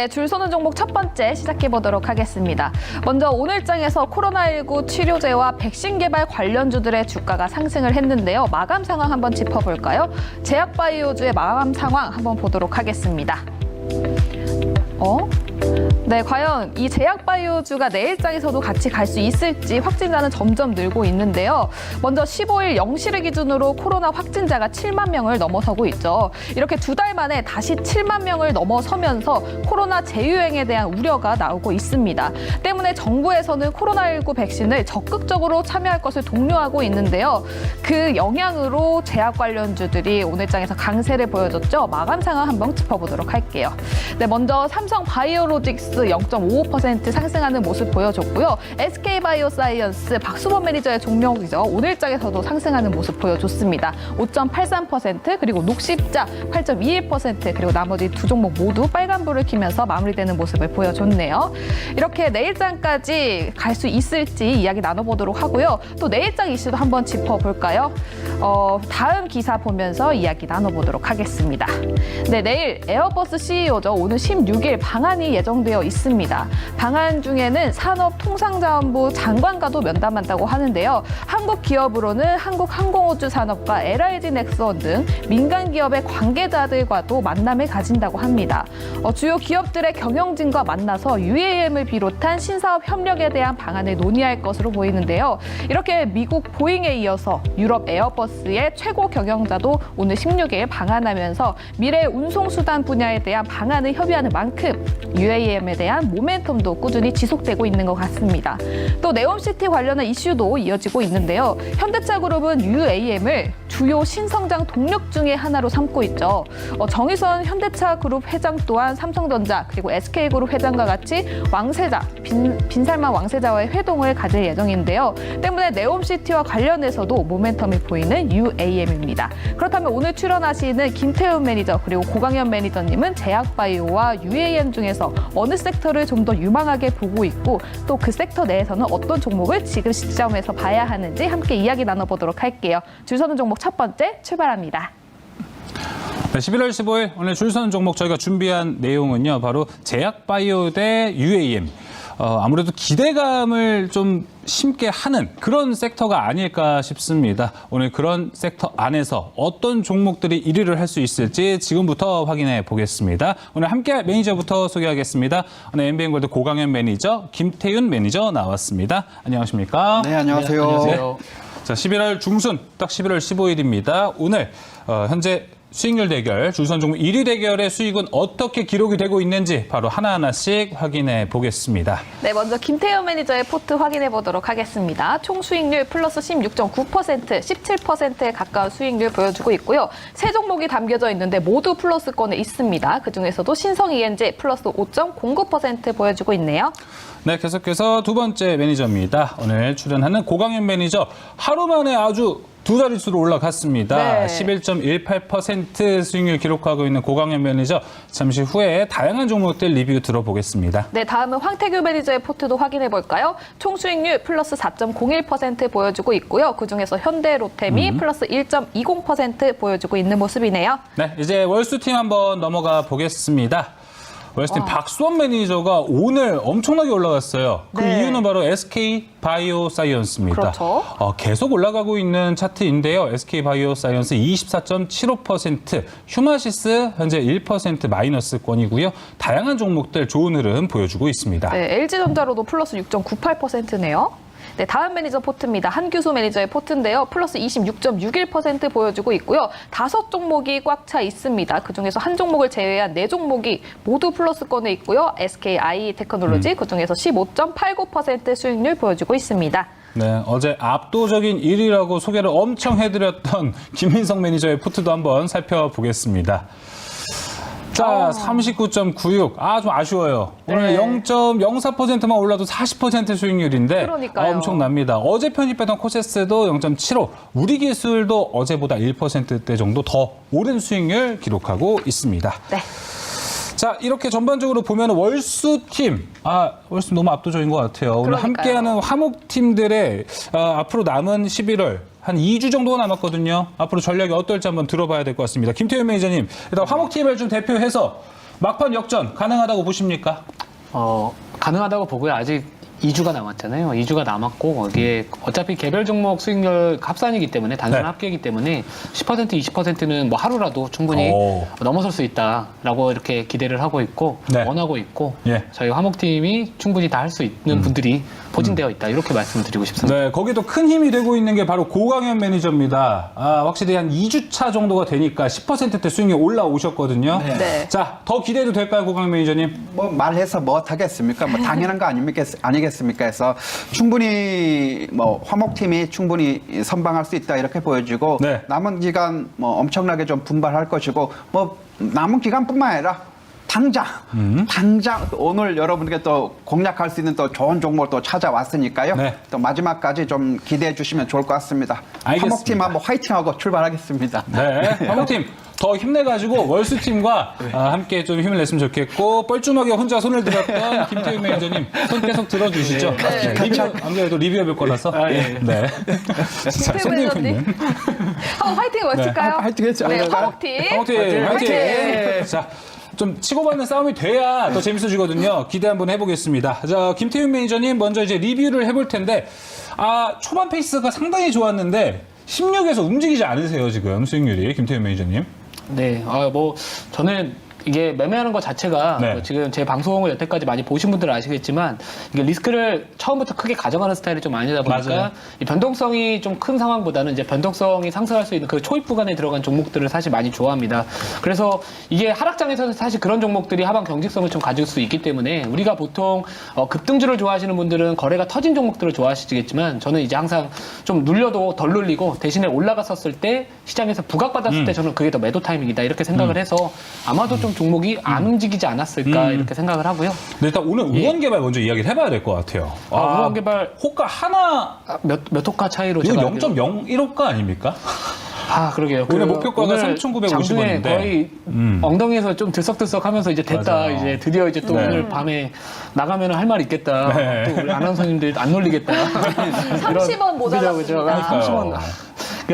네, 줄 서는 종목 첫 번째 시작해 보도록 하겠습니다. 먼저 오늘장에서 코로나19 치료제와 백신 개발 관련주들의 주가가 상승을 했는데요. 마감 상황 한번 짚어볼까요? 제약바이오주의 마감 상황 한번 보도록 하겠습니다. 네, 과연 이 제약바이오주가 내일장에서도 같이 갈 수 있을지 확진자는 점점 늘고 있는데요. 먼저 15일 0시를 기준으로 코로나 확진자가 7만 명을 넘어서고 있죠. 이렇게 두 달 만에 다시 7만 명을 넘어서면서 코로나 재유행에 대한 우려가 나오고 있습니다. 때문에 정부에서는 코로나19 백신을 적극적으로 참여할 것을 독려하고 있는데요. 그 영향으로 제약 관련주들이 오늘장에서 강세를 보여줬죠. 마감 상황 한번 짚어보도록 할게요. 네, 먼저 삼성 바이오로직스 0.55% 상승하는 모습 보여줬고요. SK바이오사이언스 박수범 매니저의 종목이죠. 오늘장에서도 상승하는 모습 보여줬습니다. 5.83% 그리고 녹십자 8.21% 그리고 나머지 두 종목 모두 빨간불을 켜면서 마무리되는 모습을 보여줬네요. 이렇게 내일장까지 갈 수 있을지 이야기 나눠보도록 하고요. 또 내일장 이슈도 한번 짚어볼까요? 다음 기사 보면서 이야기 나눠보도록 하겠습니다. 네, 내일 에어버스 CEO죠. 오늘 16일 방한이 예정되어 있습니다. 방한 중에는 산업통상자원부 장관과도 면담한다고 하는데요. 한국 기업으로는 한국항공우주산업과 LIG 넥스원 등 민간 기업의 관계자들과도 만남을 가진다고 합니다. 주요 기업들의 경영진과 만나서 UAM을 비롯한 신사업 협력에 대한 방안을 논의할 것으로 보이는데요. 이렇게 미국 보잉에 이어서 유럽 에어버스의 최고 경영자도 오늘 16일 방한하면서 미래 운송수단 분야에 대한 방안을 협의하는 만큼 UAM에 대한 모멘텀도 꾸준히 지속되고 있는 것 같습니다. 또 네옴시티 관련한 이슈도 이어지고 있는데요. 현대차그룹은 UAM을 주요 신성장 동력 중의 하나로 삼고 있죠. 정의선 현대차그룹 회장 또한 삼성전자 그리고 SK그룹 회장과 같이 왕세자, 빈살만 왕세자와의 회동을 가질 예정인데요. 때문에 네옴시티와 관련해서도 모멘텀이 보이는 UAM입니다. 그렇다면 오늘 출연하시는 김태훈 매니저 그리고 고강현 매니저님은 제약바이오와 UAM 중에서 어느 섹터를 좀 더 유망하게 보고 있고 또 그 섹터 내에서는 어떤 종목을 지금 시점에서 봐야 하는지 함께 이야기 나눠보도록 할게요. 줄 서는 종목 첫 번째 출발합니다. 네, 11월 15일 오늘 줄 서는 종목 저희가 준비한 내용은요. 바로 제약바이오 대 UAM. 아무래도 기대감을 좀 심게 하는 그런 섹터가 아닐까 싶습니다. 오늘 그런 섹터 안에서 어떤 종목들이 1위를 할 수 있을지 지금부터 확인해 보겠습니다. 오늘 함께할 매니저부터 소개하겠습니다. 오늘 MBN골드 고강현 매니저, 김태윤 매니저 나왔습니다. 안녕하십니까? 네, 안녕하세요. 네, 안녕하세요. 자, 11월 중순, 딱 11월 15일입니다. 오늘 현재 수익률 대결, 줄선 종목 1위 대결의 수익은 어떻게 기록이 되고 있는지 바로 하나하나씩 확인해 보겠습니다. 네, 먼저 김태현 매니저의 포트 확인해 보도록 하겠습니다. 총 수익률 플러스 16.9%, 17%에 가까운 수익률 보여주고 있고요. 세 종목이 담겨져 있는데 모두 플러스권에 있습니다. 그중에서도 신성 ENG 플러스 5.09% 보여주고 있네요. 네, 계속해서 두 번째 매니저입니다. 오늘 출연하는 고강현 매니저, 하루 만에 아주 두 자릿수로 올라갔습니다. 네. 11.18% 수익률 기록하고 있는 고강현 매니저, 잠시 후에 다양한 종목들 리뷰 들어보겠습니다. 네, 다음은 황태규 매니저의 포트도 확인해 볼까요? 총 수익률 플러스 4.01% 보여주고 있고요. 그중에서 현대로템이 플러스 1.20% 보여주고 있는 모습이네요. 네, 이제 월수팀 한번 넘어가 보겠습니다. 월스팀 박수원 매니저가 오늘 엄청나게 올라갔어요. 그 네. 이유는 바로 SK바이오사이언스입니다. 그렇죠. 계속 올라가고 있는 차트인데요. SK바이오사이언스 24.75%, 휴마시스 현재 1% 마이너스권이고요. 다양한 종목들 좋은 흐름 보여주고 있습니다. 네, LG전자로도 플러스 6.98%네요. 네, 다음 매니저 포트입니다. 한규소 매니저의 포트인데요. 플러스 26.61% 보여주고 있고요. 5종목이 꽉 차 있습니다. 그중에서 한 종목을 제외한 4종목이 모두 플러스권에 있고요. SKI 테크놀로지 그중에서 15.89% 수익률 보여주고 있습니다. 네, 어제 압도적인 1위라고 소개를 엄청 해드렸던 김민성 매니저의 포트도 한번 살펴보겠습니다. 자, 39.96. 좀 아쉬워요. 오늘 네. 0.04%만 올라도 40% 수익률인데 그러니까요. 엄청납니다. 어제 편입했던 코세스도 0.75. 우리기술도 어제보다 1%대 정도 더 오른 수익률 기록하고 있습니다. 네. 자, 이렇게 전반적으로 보면 월수팀, 월수 너무 압도적인 것 같아요. 오늘 그러니까요. 함께하는 화목팀들의 앞으로 남은 11월 한 2주 정도가 남았거든요. 앞으로 전략이 어떨지 한번 들어봐야 될 것 같습니다. 김태윤 매니저님, 일단 화목팀을 좀 대표해서 막판 역전 가능하다고 보십니까? 가능하다고 보고요. 아직 2주가 남았잖아요. 2주가 남았고 거기에 어차피 개별 종목 수익률 합산이기 때문에 단순 네. 합계이기 때문에 10% 20%는 뭐 하루라도 충분히 오. 넘어설 수 있다라고 이렇게 기대를 하고 있고 네. 원하고 있고 예. 저희 화목팀이 충분히 다 할 수 있는 분들이 포진되어 있다 이렇게 말씀을 드리고 싶습니다. 네, 거기도 큰 힘이 되고 있는 게 바로 고강현 매니저입니다. 확실히 한 2주차 정도가 되니까 10%대 수익률 올라오셨거든요. 네. 자, 더 기대도 될까요, 고강현 매니저님? 뭐 말해서 뭐 하겠습니까? 뭐 당연한 거 아니겠습니까? 해서 충분히 뭐 화목팀이 충분히 선방할 수 있다 이렇게 보여지고 네. 남은 기간 뭐 엄청나게 좀 분발할 것이고 뭐 남은 기간뿐만 아니라 당장 오늘 여러분께 또 공략할 수 있는 또 좋은 종목을 또 찾아왔으니까요. 네. 또 마지막까지 좀 기대해 주시면 좋을 것 같습니다. 알겠습니다. 화목팀 한번 화이팅하고 출발하겠습니다. 네, 화목팀 더 힘내가지고 월수팀과 함께 좀 힘을 냈으면 좋겠고 뻘쭘하게 혼자 손을 들었던 김태훈 매니저님 손 계속 들어주시죠. 네. 리뷰, 안 그래도 리뷰해볼 거라서. 예. 네. 자, 손 들고 있네. 한번 화이팅 외칠까요? 화이팅 했죠. 네, 네. 화목팀. 화이팅! 화이팅! 화이팅! 자, 좀 치고받는 싸움이 돼야 더 재밌어지거든요. 기대 한번 해보겠습니다. 자, 김태훈 매니저님 먼저 이제 리뷰를 해볼 텐데, 초반 페이스가 상당히 좋았는데, 16에서 움직이지 않으세요, 지금 수익률이. 김태훈 매니저님. 네, 뭐 저는 이게 매매하는 것 자체가 네. 뭐 지금 제 방송을 여태까지 많이 보신 분들은 아시겠지만 이게 리스크를 처음부터 크게 가져가는 스타일이 좀 아니다 보니까 맞아요. 이 변동성이 좀 큰 상황보다는 이제 변동성이 상승할 수 있는 그 초입 구간에 들어간 종목들을 사실 많이 좋아합니다. 그래서 이게 하락장에서는 사실 그런 종목들이 하방 경직성을 좀 가질 수 있기 때문에 우리가 보통 급등주를 좋아하시는 분들은 거래가 터진 종목들을 좋아하시겠지만 저는 이제 항상 좀 눌려도 덜 눌리고 대신에 올라갔었을 때 시장에서 부각받았을 때 저는 그게 더 매도 타이밍이다 이렇게 생각을 해서 아마도 좀 종목이 안 움직이지 않았을까 이렇게 생각을 하고요. 네, 일단 오늘 우원개발 먼저 이야기를 해봐야 될 것 같아요. 우원개발 호가 하나, 몇 호가 차이로 이거 제가 0.01호가 아닙니까? 그러게요. 오늘 목표가가 3,950 장중에 원인데. 거의 엉덩이에서 좀 들썩들썩하면서 이제 됐다. 맞아요. 이제 드디어 이제 또 네. 오늘 밤에 나가면 할 말 있겠다. 네. 또 우리 아나운서님들 안 놀리겠다. 30원 모자랐습니다. 30원.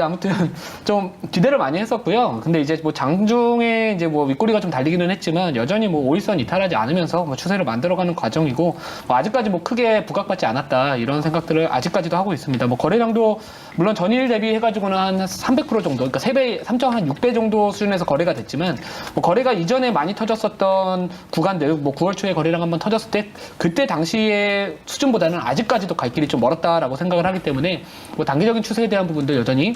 아무튼 좀 기대를 많이 했었고요. 근데 이제 뭐 장중에 이제 뭐 윗꼬리가 좀 달리기는 했지만 여전히 뭐 5일선 이탈하지 않으면서 뭐 추세를 만들어가는 과정이고 뭐 아직까지 뭐 크게 부각받지 않았다 이런 생각들을 아직까지도 하고 있습니다. 뭐 거래량도 물론 전일 대비 해가지고는 한 300% 정도, 그러니까 3배, 3.6배 정도 수준에서 거래가 됐지만 뭐 거래가 이전에 많이 터졌었던 구간들, 뭐 9월 초에 거래량 한번 터졌을 때 그때 당시의 수준보다는 아직까지도 갈 길이 좀 멀었다라고 생각을 하기 때문에 뭐 단기적인 추세에 대한 부분들 여전히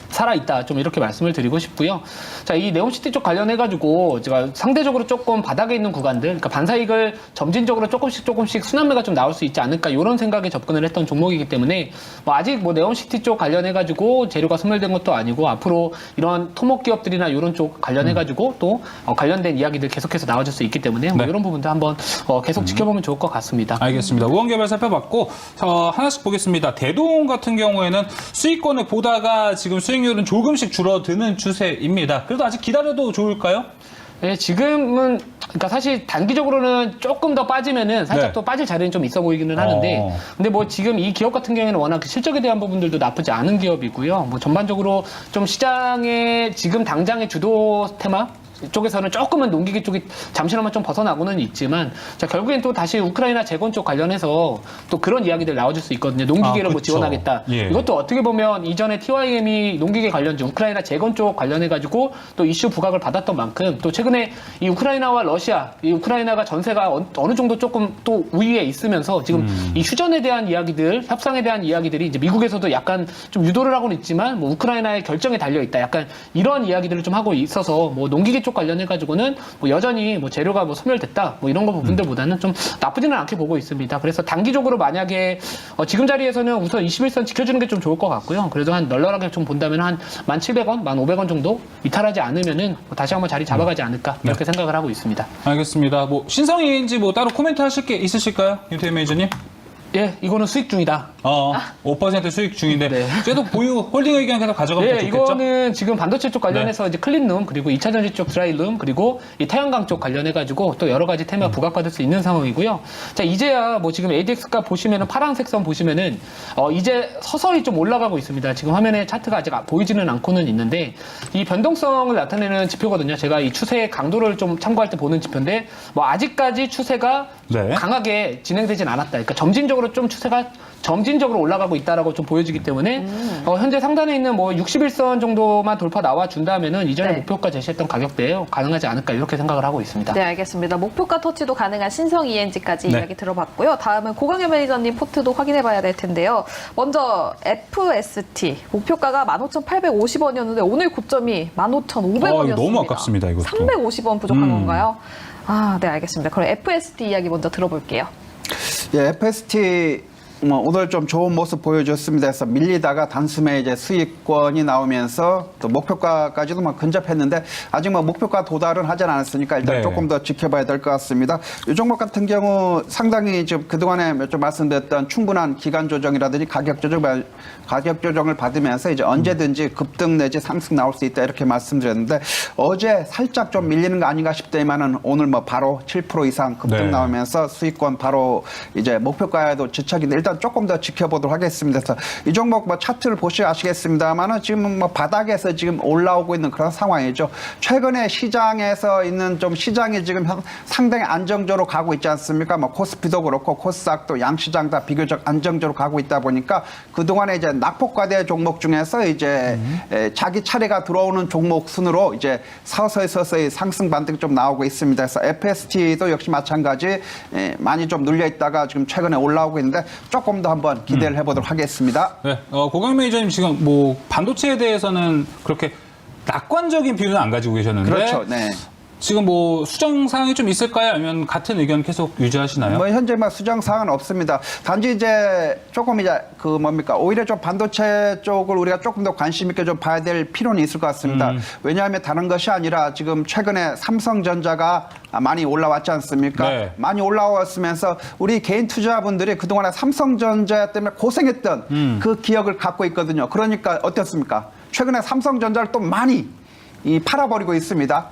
살아있다. 좀 이렇게 말씀을 드리고 싶고요. 자, 이 네옴시티 쪽 관련해가지고 제가 상대적으로 조금 바닥에 있는 구간들, 그러니까 반사익을 점진적으로 조금씩 순환매가 좀 나올 수 있지 않을까 이런 생각에 접근을 했던 종목이기 때문에 뭐 아직 뭐 네옴시티 쪽 관련해가지고 재료가 소멸된 것도 아니고 앞으로 이런 토목 기업들이나 이런 쪽 관련해가지고 또 관련된 이야기들 계속해서 나와줄 수 있기 때문에 뭐 네. 이런 부분도 한번 계속 지켜보면 좋을 것 같습니다. 알겠습니다. 우원개발 살펴봤고 하나씩 보겠습니다. 대동 같은 경우에는 수익권을 보다가 지금 수익률은 조금씩 줄어드는 추세입니다. 그래도 아직 기다려도 좋을까요? 네, 지금은 그러니까 사실 단기적으로는 조금 더 빠지면은 살짝 네. 또 빠질 자리는 좀 있어 보이기는 하는데 근데 뭐 지금 이 기업 같은 경우에는 워낙 실적에 대한 부분들도 나쁘지 않은 기업이고요. 뭐 전반적으로 좀 시장의 지금 당장의 주도 테마 쪽에서는 조금은 농기계 쪽이 잠시나마 좀 벗어나고는 있지만 자 결국엔 또 다시 우크라이나 재건 쪽 관련해서 또 그런 이야기들 나와줄 수 있거든요. 농기계를 뭐 그쵸. 지원하겠다. 예. 이것도 어떻게 보면 이전에 TYM이 농기계 관련주 우크라이나 재건 쪽 관련해가지고 또 이슈 부각을 받았던 만큼 또 최근에 이 우크라이나와 러시아, 이 우크라이나가 전세가 어느 정도 조금 또 우위에 있으면서 지금 이 휴전에 대한 이야기들, 협상에 대한 이야기들이 이제 미국에서도 약간 좀 유도를 하고는 있지만 뭐 우크라이나의 결정에 달려 있다. 약간 이런 이야기들을 좀 하고 있어서 뭐 농기계 쪽 관련해가지고는 뭐 여전히 뭐 재료가 뭐 소멸됐다. 뭐 이런 거 부분들보다는 좀 나쁘지는 않게 보고 있습니다. 그래서 단기적으로 만약에 지금 자리에서는 우선 21선 지켜주는 게 좀 좋을 것 같고요. 그래도 한 널널하게 좀 본다면 한 1,700원, 1,500원 정도 이탈하지 않으면은 뭐 다시 한번 자리 잡아가지 않을까 이렇게 생각을 하고 있습니다. 알겠습니다. 뭐 신성인지 뭐 따로 코멘트 하실 게 있으실까요? 윤태희 매니저님? 예, 이거는 수익 중이다. 5% 수익 중인데 네. 그래도 보유 홀딩 의견 계속 가져가면 더 네, 좋겠죠? 이거는 지금 반도체 쪽 관련해서 이제 클린룸 그리고 2차 전지 쪽 드라이룸 그리고 이 태양광 쪽 관련해가지고 또 여러 가지 테마 부각받을 수 있는 상황이고요. 자, 이제야 뭐 지금 ADX가 보시면은 파란색 선 보시면은 이제 서서히 좀 올라가고 있습니다. 지금 화면에 차트가 아직 보이지는 않고는 있는데 이 변동성을 나타내는 지표거든요. 제가 이 추세의 강도를 좀 참고할 때 보는 지표인데 뭐 아직까지 추세가 네. 강하게 진행되진 않았다. 그러니까 점진적으로 좀 추세가 점진적으로 올라가고 있다라고 좀 보여지기 때문에 현재 상단에 있는 뭐 61선 정도만 돌파 나와 준다면은 이전에 네. 목표가 제시했던 가격대에 가능하지 않을까 이렇게 생각을 하고 있습니다. 네, 알겠습니다. 목표가 터치도 가능한 신성 ENG까지 네. 이야기 들어봤고요. 다음은 고강현 매니저님 포트도 확인해봐야 될 텐데요. 먼저 FST 목표가가 15,850원이었는데 오늘 고점이 15,500원이었습니다. 이거 너무 아깝습니다, 이것도. 350원 부족한 건가요? 네, 알겠습니다. 그럼 FST 이야기 먼저 들어볼게요. 예, FST 오늘 좀 좋은 모습 보여줬습니다. 그래서 밀리다가 단숨에 이제 수익권이 나오면서 또 목표가까지도 근접했는데 아직 목표가 도달은 하진 않았으니까 일단 네. 조금 더 지켜봐야 될 것 같습니다. 이 종목 같은 경우 상당히 지금 그동안에 몇 점 말씀드렸던 충분한 기간 조정이라든지 가격 조정을 받으면서 이제 언제든지 급등 내지 상승 나올 수 있다 이렇게 말씀드렸는데 어제 살짝 좀 밀리는 거 아닌가 싶더니만은 오늘 바로 7% 이상 급등 네. 나오면서 수익권 바로 이제 목표가에도 지척인데 일단 조금 더 지켜보도록 하겠습니다. 그래서 이 종목 차트를 보시면 아시겠습니다만은 지금 바닥에서 지금 올라오고 있는 그런 상황이죠. 최근에 시장에서 있는 좀 시장이 지금 상당히 안정적으로 가고 있지 않습니까? 코스피도 그렇고 코스닥도 양시장 다 비교적 안정적으로 가고 있다 보니까 그동안에 이제 낙폭과대 종목 중에서 이제 자기 차례가 들어오는 종목 순으로 이제 서서히 상승 반등이 좀 나오고 있습니다. 그래서 FST도 역시 마찬가지 많이 좀 눌려 있다가 지금 최근에 올라오고 있는데 조금 더 한번 기대를 해보도록 하겠습니다. 네, 고강 매니저님 지금 반도체에 대해서는 그렇게 낙관적인 비율은 안 가지고 계셨는데 그렇죠. 네. 지금 수정 사항이 좀 있을까요? 아니면 같은 의견 계속 유지하시나요? 현재 수정 사항은 없습니다. 단지 이제 조금 이제 오히려 좀 반도체 쪽을 우리가 조금 더 관심 있게 좀 봐야 될 필요는 있을 것 같습니다. 왜냐하면 다른 것이 아니라 지금 최근에 삼성전자가 많이 올라왔지 않습니까? 네. 많이 올라왔으면서 우리 개인 투자분들이 그동안에 삼성전자 때문에 고생했던 그 기억을 갖고 있거든요. 그러니까 어떻습니까? 최근에 삼성전자를 또 많이 팔아버리고 있습니다.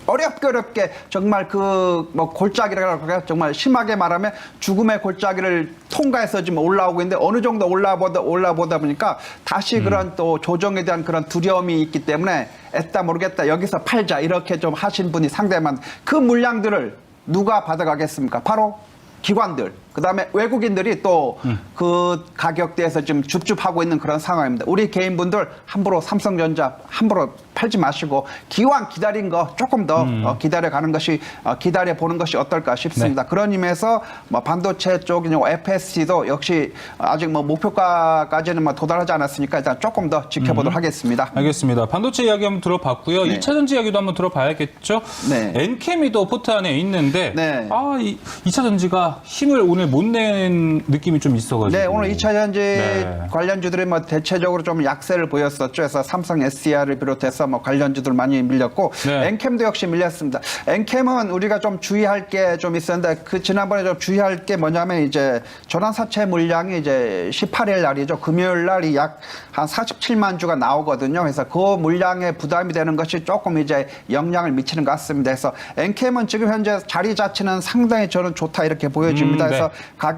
어렵게 정말 골짜기라고 할까요? 정말 심하게 말하면 죽음의 골짜기를 통과해서 지금 올라오고 있는데 어느 정도 올라보다 보니까 다시 그런 또 조정에 대한 그런 두려움이 있기 때문에 애따 모르겠다 여기서 팔자 이렇게 좀 하신 분이 상당히 많은 그 물량들을 누가 받아가겠습니까? 바로 기관들, 그다음에 외국인들이 또 그 가격대에서 지금 줍줍하고 있는 그런 상황입니다. 우리 개인분들 함부로 삼성전자 함부로 팔지 마시고 기왕 기다린 거 조금 더 기다려가는 것이 기다려보는 것이 어떨까 싶습니다. 네. 그런 의미에서 반도체 쪽 FSC도 역시 아직 목표가까지는 도달하지 않았으니까 일단 조금 더 지켜보도록 하겠습니다. 알겠습니다. 반도체 이야기 한번 들어봤고요. 네. 2차 전지 이야기도 한번 들어봐야겠죠. 네. 엔케미도 포트 안에 있는데 네. 2차 전지가 힘을 오늘 못 낸 느낌이 좀 있어가지고. 네, 오늘 2차 전지 네. 관련주들이 대체적으로 좀 약세를 보였었죠. 그래서 삼성 SDI를 비롯해서 관련주들 많이 밀렸고, 네. 엔캠도 역시 밀렸습니다. 엔캠은 우리가 좀 주의할 게 좀 있었는데, 지난번에 좀 주의할 게 뭐냐면 이제 전환사채 물량이 이제 18일 날이죠. 금요일 날이 약 한 47만 주가 나오거든요. 그래서 그 물량에 부담이 되는 것이 조금 이제 영향을 미치는 것 같습니다. 그래서 엔캠은 지금 현재 자리 자체는 상당히 저는 좋다 이렇게 보여집니다. 네. 그래서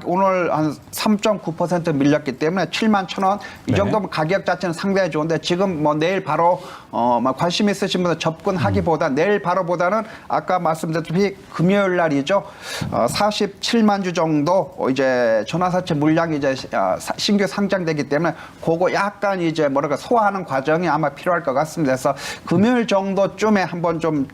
오늘 한 3.9% 밀렸기 때문에 7만 1,000원 이 네. 정도면 가격 자체는 상당히 좋은데 지금 내일 바로 관심 있으신 분들 접근하기보다 내일 바로보다는 아까 말씀드렸듯이 금요일 날이죠. 47만 주 정도 이제 전환사채 물량이 이제 신규 상장되기 때문에 그거 약간 이제 소화하는 과정이 아마 필요할 것 같습니다. 그래서 금요일 정도쯤에 한번 좀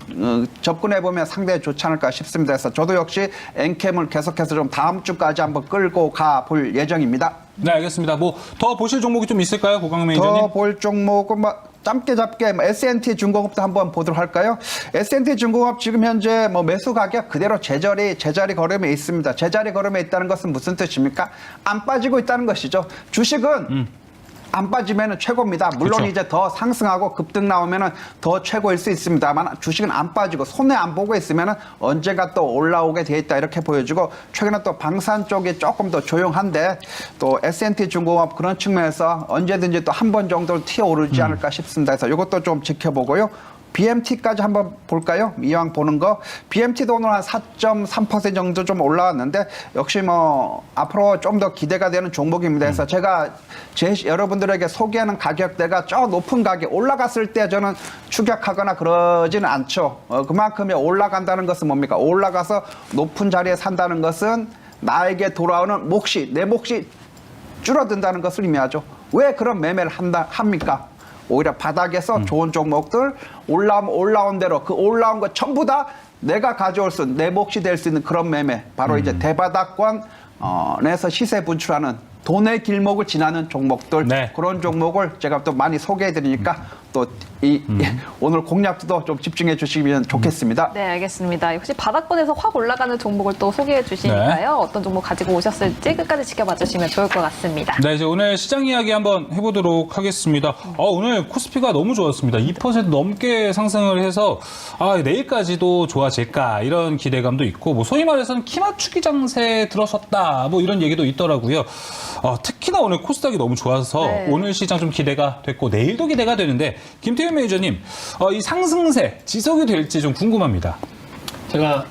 접근해 보면 상당히 좋지 않을까 싶습니다. 그래서 저도 역시 엔캠을 계속해서 좀 다음 주까지 한번 끌고 가 볼 예정입니다. 네, 알겠습니다. 더 보실 종목이 좀 있을까요, 고강 매니저님? 더 볼 종목은 짧게 S&T 중공업도 한번 보도록 할까요? S&T 중공업 지금 현재 매수 가격 그대로 제자리 걸음에 있습니다. 제자리 걸음에 있다는 것은 무슨 뜻입니까? 안 빠지고 있다는 것이죠. 주식은 안 빠지면 최고입니다. 물론 그렇죠. 이제 더 상승하고 급등 나오면 더 최고일 수 있습니다만 주식은 안 빠지고 손해 안 보고 있으면 언젠가 또 올라오게 돼 있다 이렇게 보여주고 최근에 또 방산 쪽이 조금 더 조용한데 또 S&T 중공업 그런 측면에서 언제든지 또 한 번 정도 튀어오르지 않을까 싶습니다. 그래서 이것도 좀 지켜보고요. BMT까지 한번 볼까요? 이왕 보는 거. BMT도 오늘 한 4.3% 정도 좀 올라왔는데 역시 뭐 앞으로 좀 더 기대가 되는 종목입니다. 그래서 제가 여러분들에게 소개하는 가격대가 저 높은 가격 올라갔을 때 저는 추격하거나 그러지는 않죠. 그만큼이 올라간다는 것은 뭡니까? 올라가서 높은 자리에 산다는 것은 나에게 돌아오는 내 몫이 줄어든다는 것을 의미하죠. 왜 그런 매매를 합니까? 오히려 바닥에서 좋은 종목들 올라온 대로 그 올라온 것 전부 다 내가 가져올 수 있는 내 몫이 될 수 있는 그런 매매 바로 이제 대바닥권에서 시세 분출하는 돈의 길목을 지나는 종목들 네. 그런 종목을 제가 또 많이 소개해 드리니까 또 오늘 공략도 좀 집중해 주시면 좋겠습니다. 네, 알겠습니다. 역시 바닥권에서 확 올라가는 종목을 또 소개해 주시니까요. 어떤 종목 가지고 오셨을지 끝까지 지켜봐 주시면 좋을 것 같습니다. 네, 이제 오늘 시장 이야기 한번 해보도록 하겠습니다. 오늘 코스피가 너무 좋았습니다. 2% 넘게 상승을 해서 내일까지도 좋아질까 이런 기대감도 있고 뭐 소위 말해서는 키 맞추기 장세에 들어섰다 뭐 이런 얘기도 있더라고요. 특히나 오늘 코스닥이 너무 좋아서 네. 오늘 시장 좀 기대가 됐고 내일도 기대가 되는데 김태균 매니저님 이 상승세 지속이 될지 좀 궁금합니다. 제가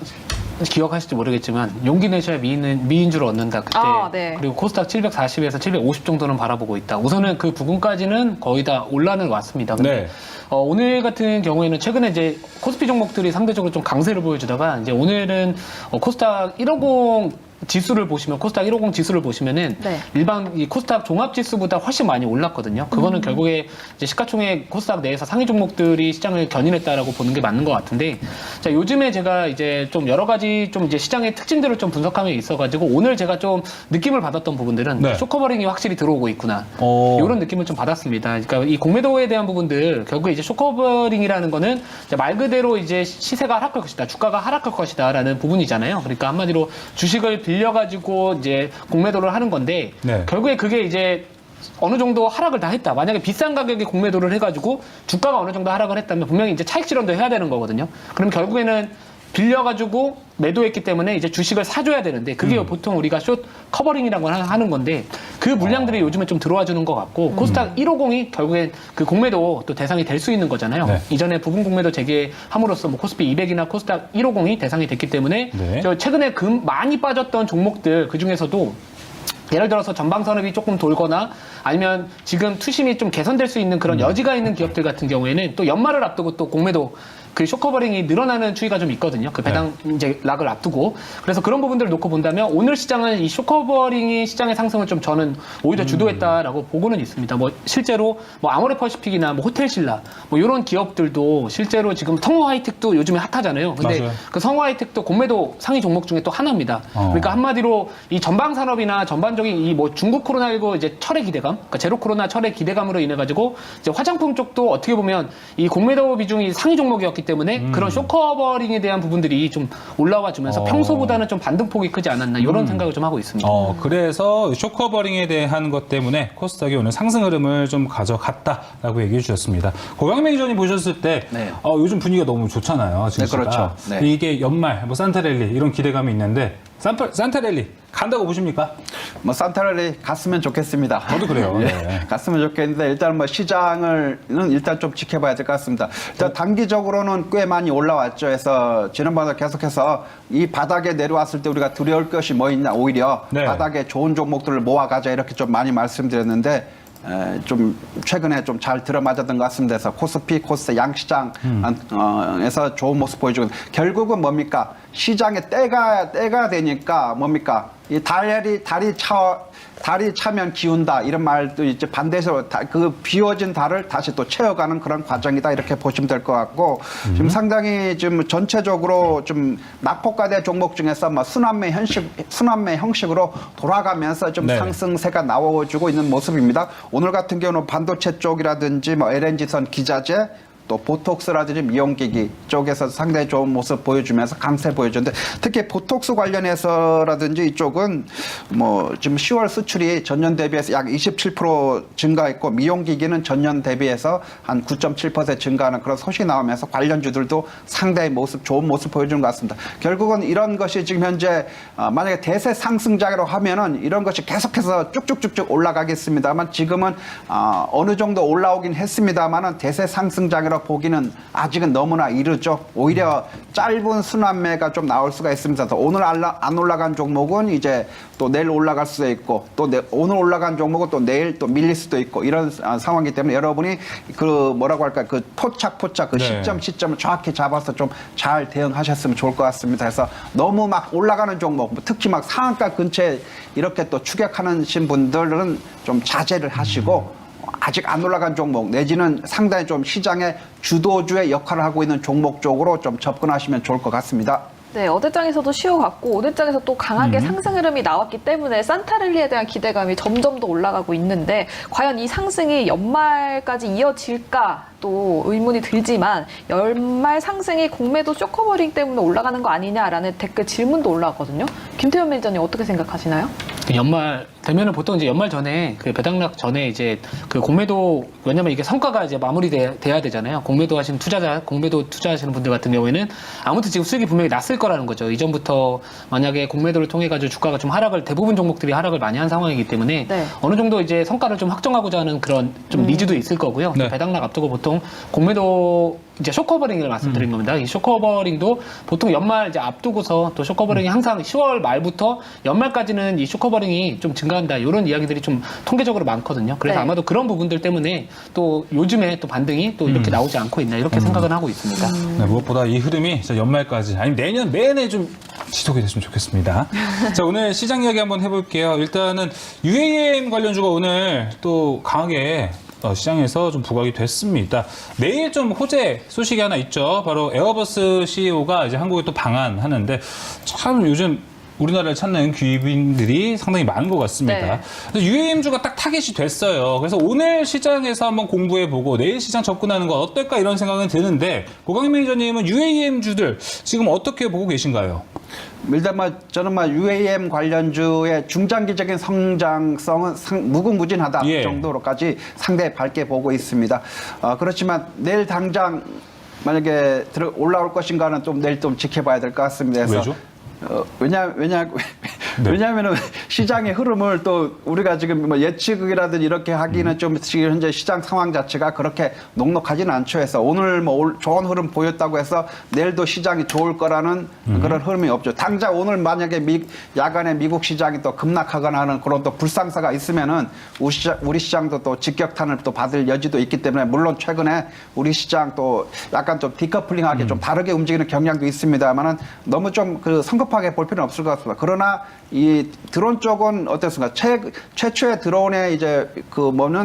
기억하실지 모르겠지만 용기 내셔야 미인 줄 얻는다 그때 네. 그리고 코스닥 740에서 750 정도는 바라보고 있다. 우선은 그 부근까지는 거의 다 올라는 왔습니다. 근데 네. 오늘 같은 경우에는 최근에 이제 코스피 종목들이 상대적으로 좀 강세를 보여주다가 이제 오늘은 코스닥 150 지수를 보시면 코스닥 150 지수를 보시면은 네. 일반 이 코스닥 종합 지수보다 훨씬 많이 올랐거든요. 그거는 결국에 이제 시가총액 코스닥 내에서 상위 종목들이 시장을 견인했다라고 보는 게 맞는 것 같은데, 자 요즘에 제가 이제 좀 여러 가지 좀 이제 시장의 특징들을 좀 분석함에 있어가지고 오늘 제가 좀 느낌을 받았던 부분들은 네. 쇼커버링이 확실히 들어오고 있구나 이런 느낌을 좀 받았습니다. 그러니까 이 공매도에 대한 부분들 결국에 이제 쇼커버링이라는 거는 이제 말 그대로 이제 시세가 하락할 것이다, 주가가 하락할 것이다라는 부분이잖아요. 그러니까 한마디로 주식을 빌려가지고 이제 공매도를 하는 건데 네. 결국에 그게 이제 어느 정도 하락을 다 했다. 만약에 비싼 가격에 공매도를 해가지고 주가가 어느 정도 하락을 했다면 분명히 이제 차익 실현도 해야 되는 거거든요. 그럼 결국에는 빌려가지고 매도했기 때문에 이제 주식을 사줘야 되는데 그게 보통 우리가 숏 커버링이라고 하는 건데 그 물량들이 요즘에 좀 들어와 주는 것 같고 코스닥 150이 결국엔 그 공매도 또 대상이 될 수 있는 거잖아요. 네. 이전에 부분 공매도 재개함으로써 뭐 코스피 200이나 코스닥 150이 대상이 됐기 때문에 네. 저 최근에 많이 빠졌던 종목들 그 중에서도 예를 들어서 전방산업이 조금 돌거나 아니면 지금 투심이 좀 개선될 수 있는 그런 여지가 있는 기업들 같은 경우에는 또 연말을 앞두고 또 공매도 그 쇼커버링이 늘어나는 추이가 좀 있거든요. 그 배당 이제 락을 앞두고. 그래서 그런 부분들을 놓고 본다면 오늘 시장은 이 쇼커버링이 시장의 상승을 좀 저는 오히려 주도했다라고 보고는 있습니다. 뭐 실제로 뭐 아모레퍼시픽이나 뭐 호텔신라 뭐 이런 기업들도 실제로 지금 성우하이텍도 요즘에 핫하잖아요. 근데 맞아요. 그 성우하이텍도 공매도 상위 종목 중에 또 하나입니다. 그러니까 한마디로 이 전방 산업이나 전반적인 이 뭐 중국 코로나19 이제 철의 기대감, 그러니까 제로 코로나 철의 기대감으로 인해 가지고 이제 화장품 쪽도 어떻게 보면 이 공매도 비중이 상위 종목이었기 때문에 그런 쇼커버링에 대한 부분들이 좀 올라와 주면서 평소보다는 좀 반등폭이 크지 않았나 이런 생각을 좀 하고 있습니다. 그래서 쇼커버링에 대한 것 때문에 코스닥이 오늘 상승 흐름을 좀 가져갔다라고 얘기해 주셨습니다. 고강 매니저님 보셨을 때 네. 요즘 분위기가 너무 좋잖아요. 네, 그렇죠. 네. 이게 연말 뭐 산타랠리 이런 기대감이 있는데 산타랠리 간다고 보십니까? 뭐 산타랠리 갔으면 좋겠습니다. 저도 그래요. 예, 네. 갔으면 좋겠는데 일단 뭐 시장은 일단 좀 지켜봐야 될 것 같습니다. 일단 단기적으로는 꽤 많이 올라왔죠. 그래서 지난번에 계속해서 이 바닥에 내려왔을 때 우리가 두려울 것이 뭐 있냐, 오히려 네. 바닥에 좋은 종목들을 모아가자 이렇게 좀 많이 말씀드렸는데 좀 최근에 좀 잘 들어맞았던 것 같습니다. 그래서 코스피, 코스닥 양시장에서 좋은 모습 보여주고 결국은 뭡니까? 시장에 때가 되니까 뭡니까? 이 달이 차면 기운다 이런 말도 이제 반대로 그 비워진 달을 다시 또 채워가는 그런 과정이다 이렇게 보시면 될 것 같고 지금 상당히 지금 전체적으로 좀 낙폭과대 종목 중에서 뭐 순환매 형식으로 돌아가면서 좀 네. 상승세가 나와주고 있는 모습입니다. 오늘 같은 경우는 반도체 쪽이라든지 뭐 LNG선, 기자재 또 보톡스라든지 미용기기 쪽에서 상당히 좋은 모습 보여주면서 강세 보여주는데 특히 보톡스 관련해서라든지 이쪽은 뭐 지금 10월 수출이 전년 대비해서 약 27% 증가했고 미용기기는 전년 대비해서 한 9.7% 증가하는 그런 소식이 나오면서 관련주들도 상당히 좋은 모습 보여주는 것 같습니다. 결국은 이런 것이 지금 현재 만약에 대세 상승장으로 하면은 이런 것이 계속해서 쭉쭉쭉쭉 올라가겠습니다만 지금은 어느 정도 올라오긴 했습니다만은 대세 상승장으로 보기는 아직은 너무나 이르죠. 오히려 짧은 순환매가 좀 나올 수가 있습니다. 오늘 안 올라간 종목은 이제 또 내일 올라갈 수도 있고 또 오늘 올라간 종목은 또 내일 또 밀릴 수도 있고 이런 상황이기 때문에 여러분이 그 뭐라고 할까 그 포착 그 네. 시점을 정확히 잡아서 좀 잘 대응하셨으면 좋을 것 같습니다. 그래서 너무 막 올라가는 종목 특히 막 상한가 근처에 이렇게 또 추격하는 분들은 좀 자제를 하시고 아직 안 올라간 종목 내지는 상당히 좀 시장의 주도주의 역할을 하고 있는 종목 쪽으로 좀 접근하시면 좋을 것 같습니다. 네, 어제장에서도 쉬어갔고 오늘장에서 또 강하게 상승 흐름이 나왔기 때문에 산타랠리에 대한 기대감이 점점 더 올라가고 있는데 과연 이 상승이 연말까지 이어질까 또 의문이 들지만 연말 상승이 공매도 쇼커버링 때문에 올라가는 거 아니냐라는 댓글 질문도 올라왔거든요. 김태현 매니저님 어떻게 생각하시나요? 연말 되면은 보통 이제 연말 전에 그 배당락 전에 이제 그 공매도 왜냐면 이게 성과가 이제 마무리돼야 되잖아요. 공매도 투자하시는 분들 같은 경우에는 아무튼 지금 수익이 분명히 났을 거라는 거죠. 이전부터 만약에 공매도를 통해 가지고 주가가 좀 대부분 종목들이 하락을 많이 한 상황이기 때문에 네. 어느 정도 이제 성과를 좀 확정하고자 하는 그런 좀 니즈도 있을 거고요. 네. 배당락 앞두고 보통 공매도 이제 쇼커버링을 말씀드린 겁니다. 이 쇼커버링도 보통 연말 이제 앞두고서 또 쇼커버링이 항상 10월 말부터 연말까지는 이 쇼커버링이 좀 증가한다 이런 이야기들이 좀 통계적으로 많거든요. 그래서 네. 아마도 그런 부분들 때문에 또 요즘에 또 반등이 또 이렇게 나오지 않고 있나 이렇게 생각은 하고 있습니다. 네, 무엇보다 이 흐름이 진짜 연말까지 아니면 내년 내내 좀 지속이 됐으면 좋겠습니다. 자, 오늘 시장 이야기 한번 해볼게요. 일단은 UAM 관련주가 오늘 또 강하게 시장에서 좀 부각이 됐습니다. 내일 좀 호재 소식이 하나 있죠. 바로 에어버스 CEO가 이제 한국에 또 방한하는데 참 요즘 우리나라를 찾는 귀빈들이 상당히 많은 것 같습니다. 네. UAM주가 딱 타겟이 됐어요. 그래서 오늘 시장에서 한번 공부해보고 내일 시장 접근하는 건 어떨까 이런 생각은 드는데 고강민 매니저님은 UAM주들 지금 어떻게 보고 계신가요? 일단 저는 UAM 관련주의 중장기적인 성장성은 무궁무진하다 예. 정도로까지 상당히 밝게 보고 있습니다. 그렇지만 내일 당장 만약에 올라올 것인가는 좀 내일 좀 지켜봐야 될 것 같습니다. 그래서 왜죠? 왜냐하면은 시장의 흐름을 또 우리가 지금 예측이라든지 이렇게 하기는 좀 지금 현재 시장 상황 자체가 그렇게 녹록하지는 않죠. 해서 오늘 좋은 흐름 보였다고 해서 내일도 시장이 좋을 거라는 그런 흐름이 없죠. 당장 오늘 만약에 야간에 미국 시장이 또 급락하거나 하는 그런 또 불상사가 있으면은 우리 시장도 또 직격탄을 또 받을 여지도 있기 때문에 물론 최근에 우리 시장 또 약간 좀 디커플링하게 좀 다르게 움직이는 경향도 있습니다만은 너무 좀 성급하게 볼 필요는 없을 것 같습니다. 그러나 이 드론 쪽은 어떻습니까? 최초의 드론에 이제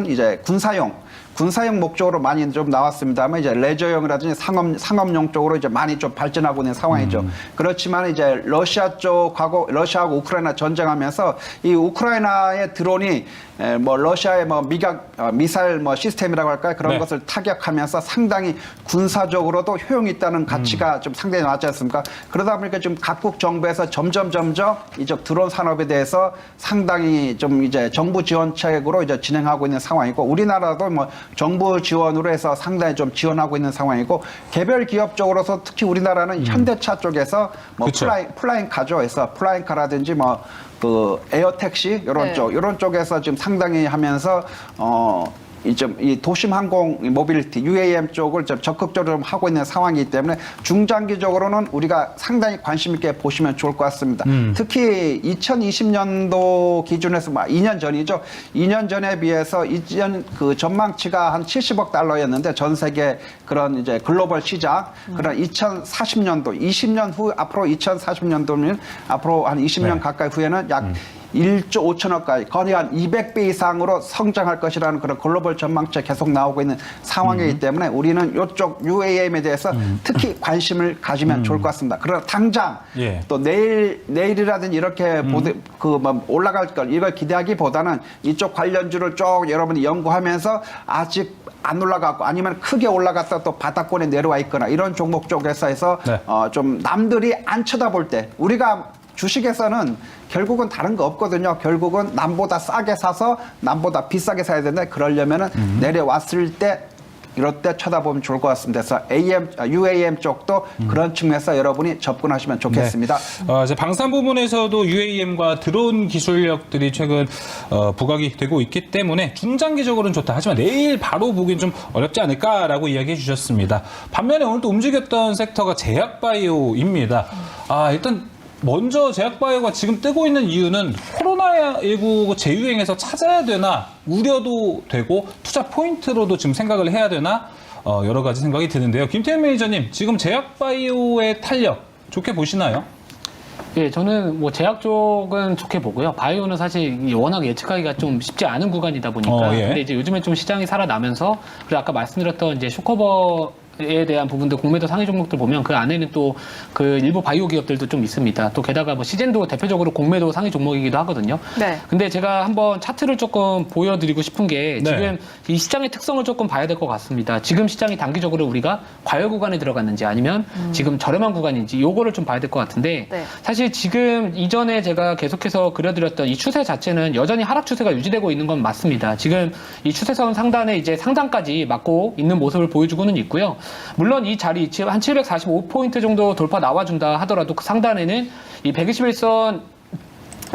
이제 군사용 목적으로 많이 좀 나왔습니다만 이제 레저용이라든지 상업용 쪽으로 이제 많이 좀 발전하고 있는 상황이죠. 그렇지만 이제 러시아하고 우크라이나 전쟁하면서 이 우크라이나의 드론이 러시아의 미사일 시스템이라고 할까요? 그런 네. 것을 타격하면서 상당히 군사적으로도 효용이 있다는 가치가 좀 상당히 낮지 않습니까? 그러다 보니까 지금 각국 정부에서 점점 이쪽 드론 산업에 대해서 상당히 좀 이제 정부 지원책으로 이제 진행하고 있는 상황이고 우리나라도 정부 지원으로 해서 상당히 좀 지원하고 있는 상황이고 개별 기업적으로서 특히 우리나라는 현대차 쪽에서 플라잉카죠. 해서 플라잉카라든지 에어택시 이런 쪽에서 지금 상당히 하면서 이 도심 항공 모빌리티 UAM 쪽을 좀 적극적으로 좀 하고 있는 상황이기 때문에 중장기적으로는 우리가 상당히 관심 있게 보시면 좋을 것 같습니다. 특히 2020년도 기준에서 2년 전이죠. 2년 전에 비해서 이전 그 전망치가 한 70억 달러였는데 전 세계 그런 이제 글로벌 시장 그런 2040년도 20년 후 앞으로 2040년도면 앞으로 한 20년 가까이 후에는 약 1조 5천억까지 거의 한 200배 이상으로 성장할 것이라는 그런 글로벌 전망치 계속 나오고 있는 상황이기 때문에 우리는 이쪽 UAM에 대해서 특히 관심을 가지면 좋을 것 같습니다. 그러나 당장 예. 또 내일이라든지 이렇게 올라갈 걸 이걸 기대하기보다는 이쪽 관련주를 쭉 여러분이 연구하면서 아직 안 올라갔고 아니면 크게 올라갔다 또 바닥권에 내려와 있거나 이런 종목 쪽에서 해서 네. 좀 남들이 안 쳐다볼 때 우리가 주식에서는 결국은 다른 거 없거든요. 결국은 남보다 싸게 사서 남보다 비싸게 사야 되는데 그러려면은 내려왔을 때 이럴 때 쳐다보면 좋을 것 같습니다. 그래서 UAM 쪽도 그런 측면에서 여러분이 접근하시면 좋겠습니다. 네. 이제 방산 부분에서도 UAM과 드론 기술력들이 최근 부각이 되고 있기 때문에 중장기적으로는 좋다. 하지만 내일 바로 보기는 좀 어렵지 않을까라고 이야기해 주셨습니다. 반면에 오늘 또 움직였던 섹터가 제약바이오입니다. 일단 먼저 제약바이오가 지금 뜨고 있는 이유는 코로나19 재유행에서 찾아야 되나 우려도 되고 투자 포인트로도 지금 생각을 해야 되나 여러 가지 생각이 드는데요. 김태현 매니저님, 지금 제약바이오의 탄력 좋게 보시나요? 예, 저는 뭐 제약 쪽은 좋게 보고요. 바이오는 사실 워낙 예측하기가 좀 쉽지 않은 구간이다 보니까. 예. 근데 이제 요즘에 좀 시장이 살아나면서 그리고 아까 말씀드렸던 이제 쇼커버에 대한 부분들 공매도 상위 종목들 보면 그 안에는 또 그 일부 바이오 기업들도 좀 있습니다. 또 게다가 뭐 시젠도 대표적으로 공매도 상위 종목이기도 하거든요. 네. 근데 제가 한번 차트를 조금 보여드리고 싶은 게 네. 지금 이 시장의 특성을 조금 봐야 될 것 같습니다. 지금 시장이 단기적으로 우리가 과열 구간에 들어갔는지 아니면 지금 저렴한 구간인지 요거를 좀 봐야 될 것 같은데 네. 사실 지금 이전에 제가 계속해서 그려드렸던 이 추세 자체는 여전히 하락 추세가 유지되고 있는 건 맞습니다. 지금 이 추세선 상단에 이제 상단까지 맞고 있는 모습을 보여주고는 있고요. 물론 이 자리 한 745포인트 정도 돌파 나와준다 하더라도 그 상단에는 이 121선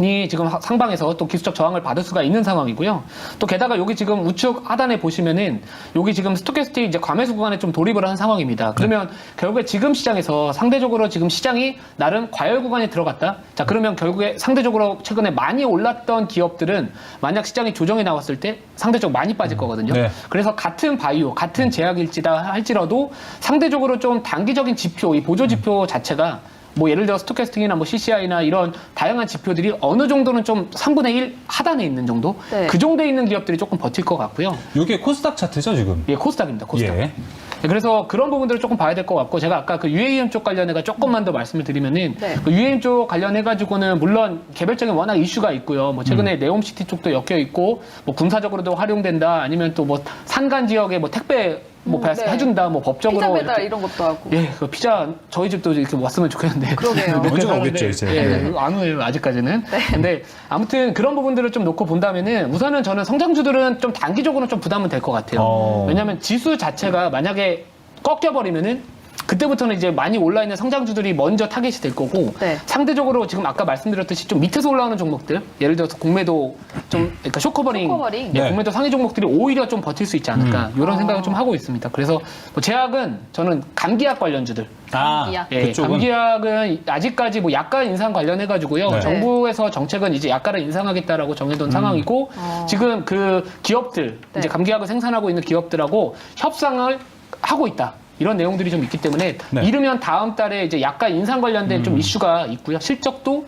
이 지금 상방에서 또 기술적 저항을 받을 수가 있는 상황이고요. 또 게다가 여기 지금 우측 하단에 보시면은 여기 지금 스토캐스틱 이제 과매수 구간에 좀 돌입을 한 상황입니다. 그러면 결국에 지금 시장에서 상대적으로 지금 시장이 나름 과열 구간에 들어갔다. 자, 그러면 결국에 상대적으로 최근에 많이 올랐던 기업들은 만약 시장이 조정이 나왔을 때 상대적으로 많이 빠질 거거든요. 네. 그래서 같은 바이오, 같은 제약일지다 할지라도 상대적으로 좀 단기적인 지표, 이 보조 지표 자체가 뭐 예를 들어 스토캐스틱이나 뭐 CCI나 이런 다양한 지표들이 어느 정도는 좀 3분의 1 하단에 있는 정도? 네. 그 정도에 있는 기업들이 조금 버틸 것 같고요. 이게 코스닥 차트죠, 지금? 예, 코스닥입니다. 코스닥. 예. 네, 그래서 그런 부분들을 조금 봐야 될 것 같고 제가 아까 그 UAM 쪽 관련해가 조금만 더 말씀을 드리면은 네. 그 UAM 쪽 관련해가지고는 물론 개별적인 워낙 이슈가 있고요. 뭐 최근에 네옴시티 쪽도 엮여 있고 뭐 군사적으로도 활용된다 아니면 또 뭐 산간 지역에 뭐 택배 뭐 네. 해준다 뭐 법적으로 피자 배달 이렇게 이런 것도 하고. 예, 그 피자 저희 집도 이렇게 왔으면 좋겠는데. 그러게요. 언제가 오겠죠, 이제. 예, 안 오네요, 아직까지는. 근데 아무튼 그런 부분들을 좀 놓고 본다면은 우선은 저는 성장주들은 좀 단기적으로는 좀 부담은 될 것 같아요. 왜냐하면 지수 자체가 만약에 꺾여버리면은 그때부터는 이제 많이 올라있는 성장주들이 먼저 타겟이 될 거고 네. 상대적으로 지금 아까 말씀드렸듯이 좀 밑에서 올라오는 종목들 예를 들어서 공매도 좀 그러니까 쇼커버링, 쇼커버링. 예, 네. 공매도 상위 종목들이 오히려 좀 버틸 수 있지 않을까 이런 생각을 좀 하고 있습니다. 그래서 뭐 제약은 저는 감기약 관련주들 감기약. 예, 그쪽은? 감기약은 아직까지 뭐 약간 인상 관련해가지고요. 네. 정부에서 정책은 이제 약간을 인상하겠다라고 정해둔 상황이고 지금 그 기업들 네. 이제 감기약을 생산하고 있는 기업들하고 협상을 하고 있다. 이런 내용들이 좀 있기 때문에 네. 이르면 다음 달에 이제 약간 인상 관련된 좀 이슈가 있고요. 실적도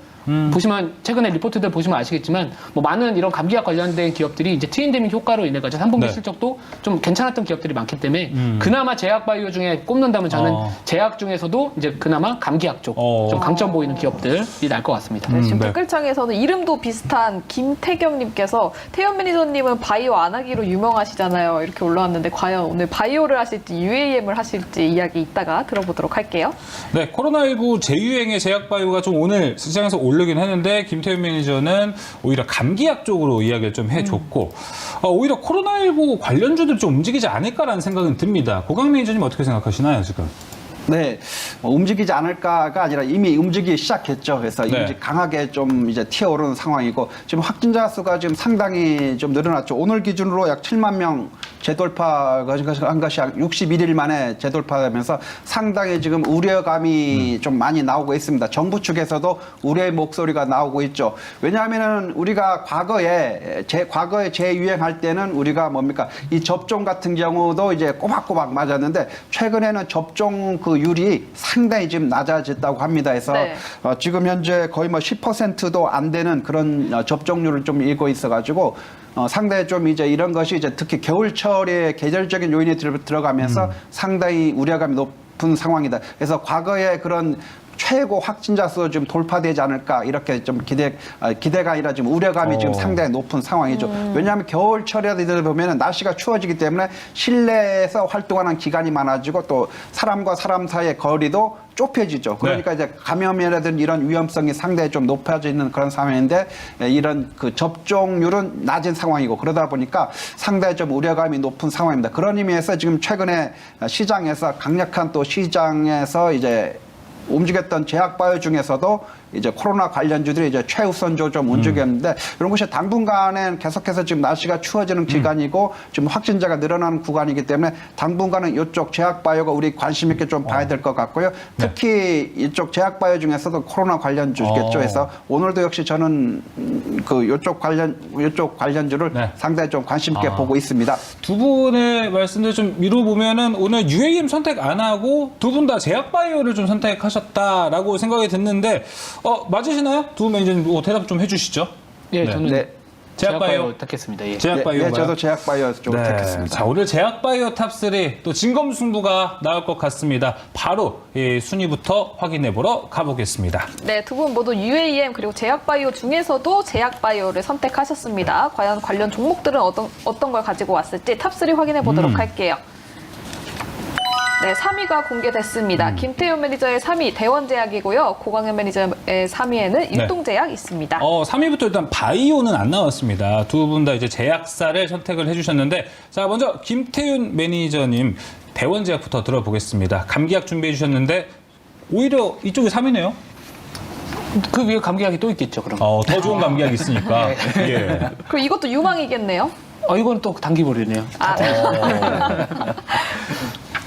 보시면 최근에 리포트들 보시면 아시겠지만 뭐 많은 이런 감기약 관련된 기업들이 이제 트윈데믹 효과로 인해 가지고 3분기 네. 실적도 좀 괜찮았던 기업들이 많기 때문에 그나마 제약 바이오 중에 꼽는다면 저는 제약 중에서도 이제 그나마 감기약 쪽 좀 강점 보이는 기업들이 날 것 같습니다. 네, 지금 네. 댓글창에서는 이름도 비슷한 김태경님께서 태연 매니저님은 바이오 안 하기로 유명하시잖아요. 이렇게 올라왔는데 과연 오늘 바이오를 하실지 UAM을 하실지 이야기 이따가 들어보도록 할게요. 네, 코로나19 재유행의 제약바이오가 좀 오늘 시장에서 오르긴 했는데 김태현 매니저는 오히려 감기약 쪽으로 이야기를 좀 해줬고 오히려 코로나19 관련주들 좀 움직이지 않을까라는 생각은 듭니다. 고강 매니저님 어떻게 생각하시나요, 지금? 네, 움직이지 않을까가 아니라 이미 움직이기 시작했죠. 그래서 네. 이제 강하게 좀 이제 튀어오르는 상황이고 지금 확진자 수가 지금 상당히 좀 늘어났죠. 오늘 기준으로 약 7만 명 재돌파한 것이 약 61일 만에 재돌파되면서 상당히 지금 우려감이 좀 많이 나오고 있습니다. 정부 측에서도 우려의 목소리가 나오고 있죠. 왜냐하면은 우리가 과거에 재유행할 때는 우리가 뭡니까 이 접종 같은 경우도 이제 꼬박꼬박 맞았는데 최근에는 접종 그 율이 상당히 지금 낮아졌다고 합니다. 그래서 네. 지금 현재 거의 뭐 10%도 안 되는 그런 접종률을 좀 일고 있어가지고 상당히 좀 이제 이런 것이 이제 특히 겨울철에 계절적인 요인이 들어가면서 상당히 우려감이 높은 상황이다. 그래서 과거에 그런 최고 확진자 수 좀 돌파되지 않을까 이렇게 좀 기대가 아니라 지금 우려감이 지금 상당히 높은 상황이죠. 왜냐하면 겨울철에 보면은 날씨가 추워지기 때문에 실내에서 활동하는 기간이 많아지고 또 사람과 사람 사이의 거리도 좁혀지죠. 그러니까 이제 감염이라든지 이런 위험성이 상당히 좀 높아져 있는 그런 상황인데 이런 그 접종률은 낮은 상황이고 그러다 보니까 상당히 좀 우려감이 높은 상황입니다. 그런 의미에서 지금 최근에 시장에서 강력한 또 시장에서 이제 움직였던 제약바이오 중에서도 이제 코로나 관련주들이 이제 최우선적으로 좀 움직였는데 이런 것이 당분간은 계속해서 지금 날씨가 추워지는 기간이고 지금 확진자가 늘어나는 구간이기 때문에 당분간은 이쪽 제약바이오가 우리 관심 있게 좀 봐야 될 것 같고요. 특히 이쪽 제약바이오 중에서도 코로나 관련주겠죠. 그래서 오늘도 역시 저는 그 이쪽 관련주를 네. 상당히 좀 관심 있게 보고 있습니다. 두 분의 말씀들 좀 미뤄보면은 오늘 UAM 선택 안 하고 두 분 다 제약바이오를 좀 선택하셨다라고 생각이 됐는데 맞으시나요? 두 분 매니저님 대답 좀 해주시죠. 예, 네. 저는 네. 제약바이오 택했습니다. 예. 제약바이오. 네, 저도 제약바이오 쪽을 택했습니다. 자, 오늘 제약바이오 탑3 또 진검승부가 나올 것 같습니다. 바로 이 순위부터 확인해 보러 가보겠습니다. 네, 두 분 모두 UAM 그리고 제약바이오 중에서도 제약바이오를 선택하셨습니다. 과연 관련 종목들은 어떤 걸 가지고 왔을지 탑3 확인해 보도록 할게요. 네, 3위가 공개됐습니다. 김태훈 매니저의 3위 대원제약이고요. 고광현 매니저의 3위에는 일동제약 있습니다. 3위부터 일단 바이오는 안 나왔습니다. 두 분 다 이제 제약사를 선택을 해주셨는데, 자, 먼저 김태윤 매니저님 대원제약부터 들어보겠습니다. 감기약 준비해 주셨는데 오히려 이쪽이 3위네요. 그 위에 감기약이 또 있겠죠, 그럼. 더 좋은 감기약이 있으니까. 예. 그럼 이것도 유망이겠네요. 이거는 또 단기보리네요.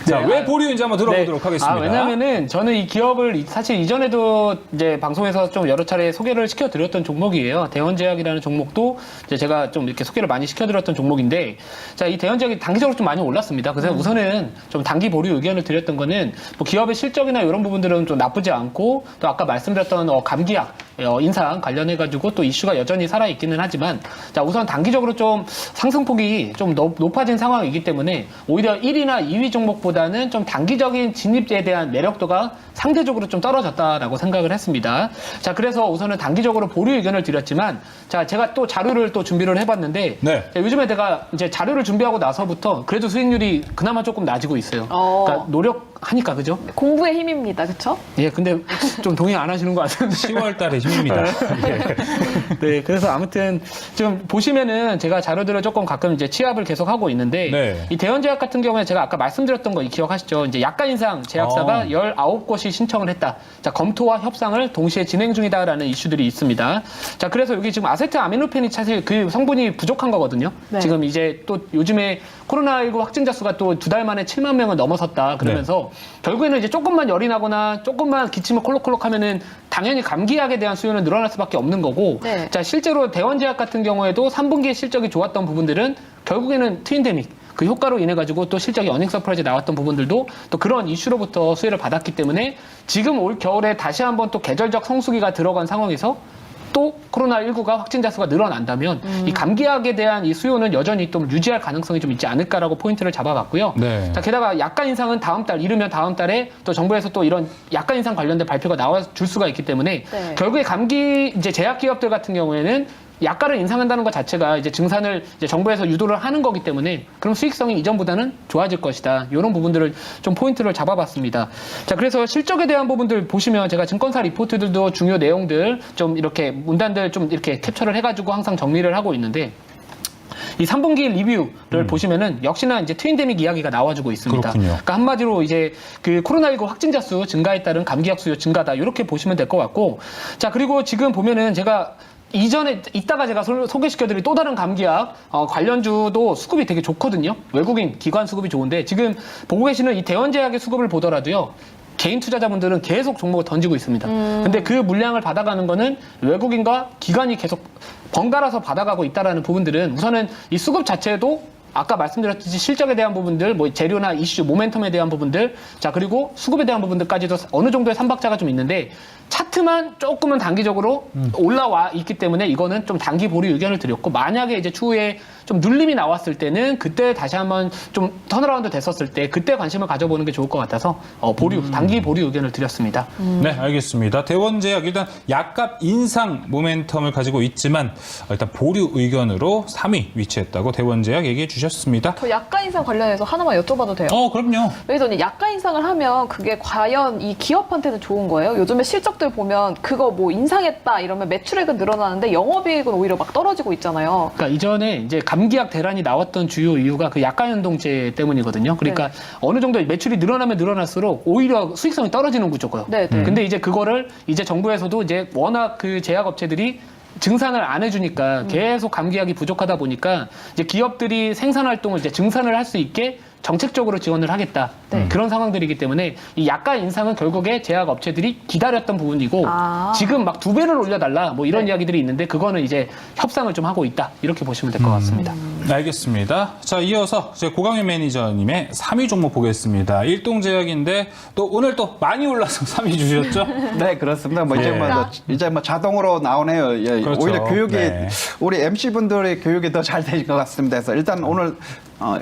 자, 왜 보류인지 한번 들어보도록 하겠습니다. 왜냐면은 저는 이 기업을 사실 이전에도 이제 방송에서 좀 여러 차례 소개를 시켜드렸던 종목이에요. 대원제약이라는 종목도 이제 제가 좀 이렇게 소개를 많이 시켜드렸던 종목인데, 자, 이 대원제약이 단기적으로 좀 많이 올랐습니다. 그래서 우선은 좀 단기 보류 의견을 드렸던 거는 뭐 기업의 실적이나 이런 부분들은 좀 나쁘지 않고 또 아까 말씀드렸던 감기약 인상 관련해가지고 또 이슈가 여전히 살아있기는 하지만, 자, 우선 단기적으로 좀 상승폭이 좀 높아진 상황이기 때문에 오히려 1위나 2위 종목보다는 좀 단기적인 진입에 대한 매력도가 상대적으로 좀 떨어졌다라고 생각을 했습니다. 자, 그래서 우선은 단기적으로 보류 의견을 드렸지만, 자, 제가 또 자료를 또 준비를 해봤는데, 네. 자, 요즘에 제가 이제 자료를 준비하고 나서부터 그래도 수익률이 그나마 조금 낮아지고 있어요. 그러니까 노력하니까, 그죠? 공부의 힘입니다. 그렇죠? 예, 근데 좀 동의 안 하시는 것 같은데. 10월 달에 힘입니다. 네, 그래서 아무튼 좀 보시면은 제가 자료들을 조금 가끔 이제 취합을 계속 하고 있는데, 네. 이 대원제약 같은 경우에 제가 아까 말씀드렸던 거 기억하시죠? 이제 약가 인상 제약사가 19곳이 신청을 했다. 자, 검토와 협상을 동시에 진행 중이다라는 이슈들이 있습니다. 자, 그래서 여기 지금 아세트 아미노펜이 사실 그 성분이 부족한 거거든요. 네. 지금 이제 또 요즘에 코로나19 확진자 수가 또 2달 만에 7만 명을 넘어섰다. 그러면서 결국에는 이제 조금만 열이 나거나 조금만 기침을 콜록콜록 하면은 당연히 감기약에 대한 수요는 늘어날 수밖에 없는 거고, 네. 자, 실제로 대원제약 같은 경우에도 3분기에 실적이 좋았던 부분들은 결국에는 트윈데믹 그 효과로 인해 가지고 또 실적이 어닝 서프라이즈 나왔던 부분들도 또 그런 이슈로부터 수혜를 받았기 때문에 지금 올 겨울에 다시 한번 또 계절적 성수기가 들어간 상황에서 또 코로나19가 확진자 수가 늘어난다면 이 감기약에 대한 이 수요는 여전히 좀 유지할 가능성이 좀 있지 않을까라고 포인트를 잡아봤고요. 네. 자, 게다가 약가 인상은 다음 달, 이르면 다음 달에 또 정부에서 또 이런 약가 인상 관련된 발표가 나와줄 수가 있기 때문에 네. 결국에 감기 이제 제약 기업들 같은 경우에는 약가를 인상한다는 것 자체가 이제 증산을 이제 정부에서 유도를 하는 거기 때문에 그럼 수익성이 이전보다는 좋아질 것이다. 이런 부분들을 좀 포인트를 잡아봤습니다. 자, 그래서 실적에 대한 부분들 보시면 제가 증권사 리포트들도 중요 내용들 좀 이렇게 문단들 좀 이렇게 캡처를 해가지고 항상 정리를 하고 있는데, 이 3분기 리뷰를 보시면은 역시나 이제 트윈데믹 이야기가 나와주고 있습니다. 그렇군요. 그러니까 한마디로 이제 그 코로나19 확진자 수 증가에 따른 감기약 수요 증가다. 이렇게 보시면 될 것 같고, 자, 그리고 지금 보면은 제가 이전에 이따가 제가 소개시켜드릴 또 다른 감기약 관련주도 수급이 되게 좋거든요. 외국인 기관 수급이 좋은데 지금 보고 계시는 이 대원제약의 수급을 보더라도요. 개인 투자자분들은 계속 종목을 던지고 있습니다. 근데 그 물량을 받아가는 거는 외국인과 기관이 계속 번갈아서 받아가고 있다라는 부분들은 우선은 이 수급 자체도 아까 말씀드렸듯이 실적에 대한 부분들, 뭐 재료나 이슈, 모멘텀에 대한 부분들, 자 그리고 수급에 대한 부분들까지도 어느 정도의 삼박자가 좀 있는데 차트만 조금은 단기적으로 올라와 있기 때문에 이거는 좀 단기 보류 의견을 드렸고, 만약에 이제 추후에 좀 눌림이 나왔을 때는 그때 다시 한번 좀 턴어라운드 됐었을 때 그때 관심을 가져보는 게 좋을 것 같아서 단기 보류 의견을 드렸습니다. 네, 알겠습니다. 대원제약 일단 약값 인상 모멘텀을 가지고 있지만 일단 보류 의견으로 3위 위치했다고 대원제약 얘기해 주셨습니다. 저 약가 인상 관련해서 하나만 여쭤봐도 돼요? 그럼요. 여기서 약가 인상을 하면 그게 과연 이 기업한테는 좋은 거예요? 요즘에 실적들 보면 그거 뭐 인상했다 이러면 매출액은 늘어나는데 영업이익은 오히려 막 떨어지고 있잖아요. 그러니까 이전에 이제 감기약 대란이 나왔던 주요 이유가 그 약가연동제 때문이거든요. 그러니까 어느 정도 매출이 늘어나면 늘어날수록 오히려 수익성이 떨어지는 구조고요. 네. 근데 이제 그거를 이제 정부에서도 이제 워낙 그 제약업체들이 증산을 안 해주니까 계속 감기약이 부족하다 보니까 이제 기업들이 생산 활동을 이제 증산을 할 수 있게 정책적으로 지원을 하겠다. 그런 상황들이기 때문에 이 약가 인상은 결국에 제약 업체들이 기다렸던 부분이고 지금 막 2배를 올려달라 뭐 이런 이야기들이 있는데 그거는 이제 협상을 좀 하고 있다. 이렇게 보시면 될 것 같습니다. 알겠습니다. 자, 이어서 이제 고강현 매니저님의 3위 종목 보겠습니다. 일동제약인데 또 오늘 또 많이 올라서 3위 주셨죠? 네, 그렇습니다. 뭐 이제 네. 이제 자동으로 나오네요. 예, 그렇죠. 오히려 교육이 네. 우리 MC 분들의 교육이 더 잘 될 것 같습니다. 그래서 일단 오늘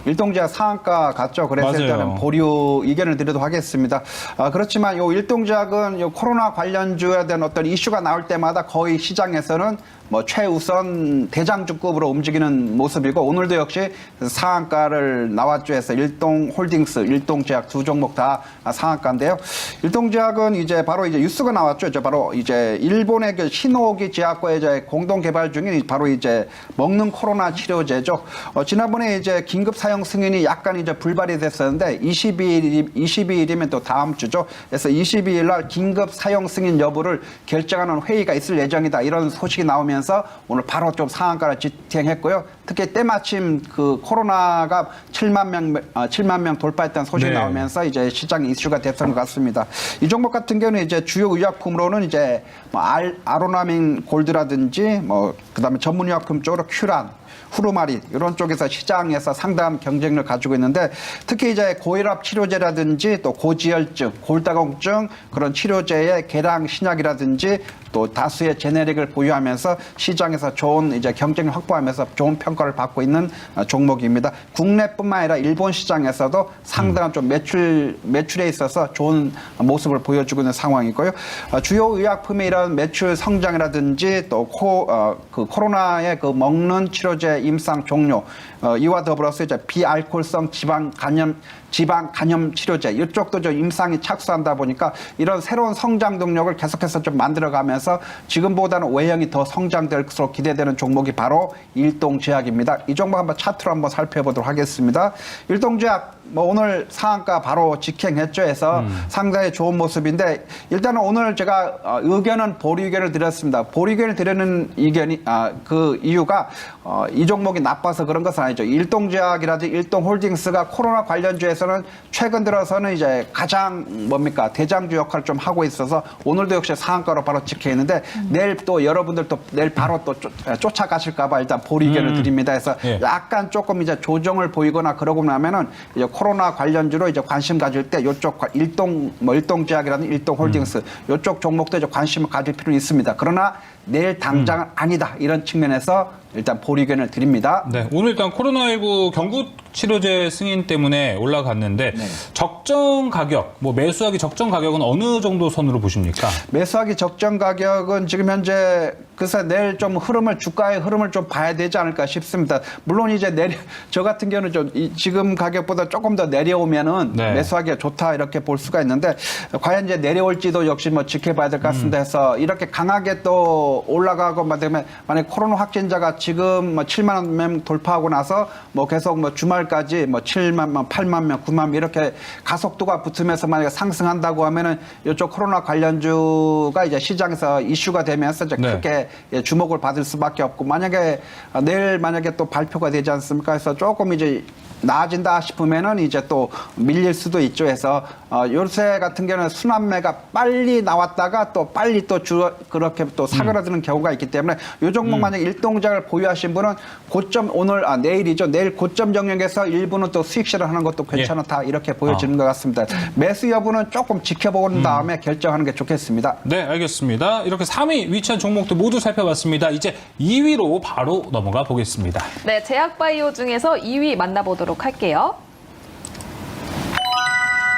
일동제약 상한가 갔죠. 그래서 맞아요. 일단은 보류 의견을 드리도록 하겠습니다. 그렇지만 요 일동제약은 요 코로나 관련주에 대한 어떤 이슈가 나올 때마다 거의 시장에서는 뭐 최우선 대장주급으로 움직이는 모습이고 오늘도 역시 상한가를 나왔죠. 해서 일동홀딩스, 일동제약 두 종목 다 상한가인데요. 일동제약은 이제 바로 이제 뉴스가 나왔죠. 바로 이제 일본의 그 시노기 제약과의 이제 공동 개발 중인 바로 이제 먹는 코로나 치료제죠. 지난번에 이제 긴급 사용 승인이 약간 이제 불발이 됐었는데 22일이면 또 다음 주죠. 그래서 22일 날 긴급 사용 승인 여부를 결정하는 회의가 있을 예정이다. 이런 소식이 나오면서 오늘 바로 좀 상한가를 지탱했고요. 특히 때마침 그 코로나가 7만 명 돌파했다는 소식이 네. 나오면서 이제 시장 이슈가 됐던 것 같습니다. 이 종목 같은 경우는 이제 주요 의약품으로는 이제 뭐 아로나민 골드라든지 뭐 그다음에 전문 의약품 쪽으로 큐란, 후루마린 이런 쪽에서 시장에서 상당한 경쟁력을 가지고 있는데 특히 이제 고혈압 치료제라든지 또 고지혈증, 골다공증 그런 치료제의 개량 신약이라든지 또 다수의 제네릭을 보유하면서 시장에서 좋은 이제 경쟁력 확보하면서 좋은 평가를 받고 있는 종목입니다. 국내뿐만 아니라 일본 시장에서도 상당한 좀 매출에 있어서 좋은 모습을 보여주고 있는 상황이고요. 주요 의약품의 이런 매출 성장이라든지 또 코로나의 그 먹는 치료제 임상 종료 이와 더불어서 이제 비알코올성 지방 간염 치료제 이쪽도 좀 임상이 착수한다 보니까 이런 새로운 성장 동력을 계속해서 좀 만들어가면서 지금보다는 외형이 더 성장될 것으로 기대되는 종목이 바로 일동제약입니다. 이 종목 한번 차트로 한번 살펴보도록 하겠습니다. 일동제약 뭐 오늘 상한가 바로 직행했죠. 해서 상당히 좋은 모습인데 일단은 오늘 제가 의견은 보류 의견을 드렸습니다. 보류 의견을 드리는 그 이유가 이 종목이 나빠서 그런 것은 아니죠. 일동제약이라든지 일동홀딩스가 코로나 관련주에서는 최근 들어서는 이제 가장 대장주 역할을 좀 하고 있어서 오늘도 역시 상한가로 바로 직행했는데 내일 또 여러분들 또 내일 바로 또 쫓아가실까봐 일단 보류 의견을 드립니다. 해서 예. 약간 조금 이제 조정을 보이거나 그러고 나면은 이제 코로나 관련주로 이제 관심 가질 때 이쪽 일동제약이라든지 일동홀딩스 이쪽 종목도 이제 관심을 가질 필요는 있습니다. 그러나 내일 당장은 아니다 이런 측면에서 일단 보류 의견을 드립니다. 네, 오늘 일단 코로나19 경구 치료제 승인 때문에 올라갔는데 적정 가격, 뭐 매수하기 적정 가격은 어느 정도 선으로 보십니까? 매수하기 적정 가격은 지금 현재 그래서 내일 좀 주가의 흐름을 좀 봐야 되지 않을까 싶습니다. 물론 이제 저 같은 경우는 좀 지금 가격보다 조금 더 내려오면은 네. 매수하기가 좋다 이렇게 볼 수가 있는데 과연 이제 내려올지도 역시 뭐 지켜봐야 될 것 같습니다. 해서 이렇게 강하게 또 올라가고 만약에 코로나 확진자가 지금 7만 명 돌파하고 나서 뭐 계속 주말 주말까지 뭐 7만 명, 8만 명, 9만 명 이렇게 가속도가 붙으면서 만약에 상승한다고 하면은 이쪽 코로나 관련주가 이제 시장에서 이슈가 되면서 이제 네. 크게 주목을 받을 수밖에 없고 만약에 내일 만약에 또 발표가 되지 않습니까? 그래서 조금 이제 나아진다 싶으면은 이제 또 밀릴 수도 있죠. 해서 요새 같은 경우는 순환매가 빨리 나왔다가 또 빨리 또 그렇게 또 사그라드는 경우가 있기 때문에 요 종목 만약 일동작을 보유하신 분은 고점 내일이죠. 내일 고점 정력에서 일부는 또 수익 실현하는 것도 괜찮다 이렇게 보여지는 것 같습니다. 매수 여부는 조금 지켜본 다음에 결정하는 게 좋겠습니다. 네, 알겠습니다. 이렇게 3위 위치한 종목도 모두 살펴봤습니다. 이제 2위로 바로 넘어가 보겠습니다. 네, 제약바이오 중에서 2위 만나보도록 할게요.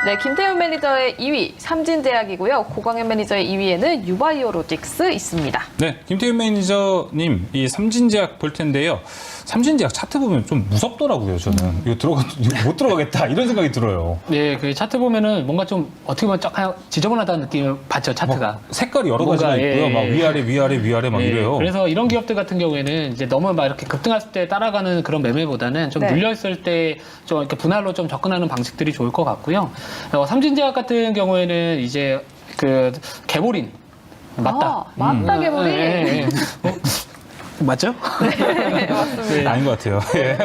네, 김태훈 매니저의 2위 삼진제약이고요. 고광현 매니저의 2위에는 유바이오로직스 있습니다. 네, 김태윤 매니저님, 이 삼진제약 볼 텐데요. 삼진제약 차트 보면 좀 무섭더라고요, 저는. 이거 못 들어가겠다, 이런 생각이 들어요. 네, 그 차트 보면은 뭔가 좀 어떻게 보면 약간 지저분하다는 느낌을 받죠, 차트가. 색깔이 여러 가지가 뭔가, 있고요. 예, 막 예. 위아래 막 네, 이래요. 그래서 이런 기업들 같은 경우에는 이제 너무 막 이렇게 급등했을 때 따라가는 그런 매매보다는 좀 네. 눌려있을 때 좀 이렇게 분할로 좀 접근하는 방식들이 좋을 것 같고요. 삼진제약 같은 경우에는 이제 그 개보린 맞다. 맞다, 개보린. 예, 예. 맞죠? 네, 맞습니다. 아닌 것 같아요. 예.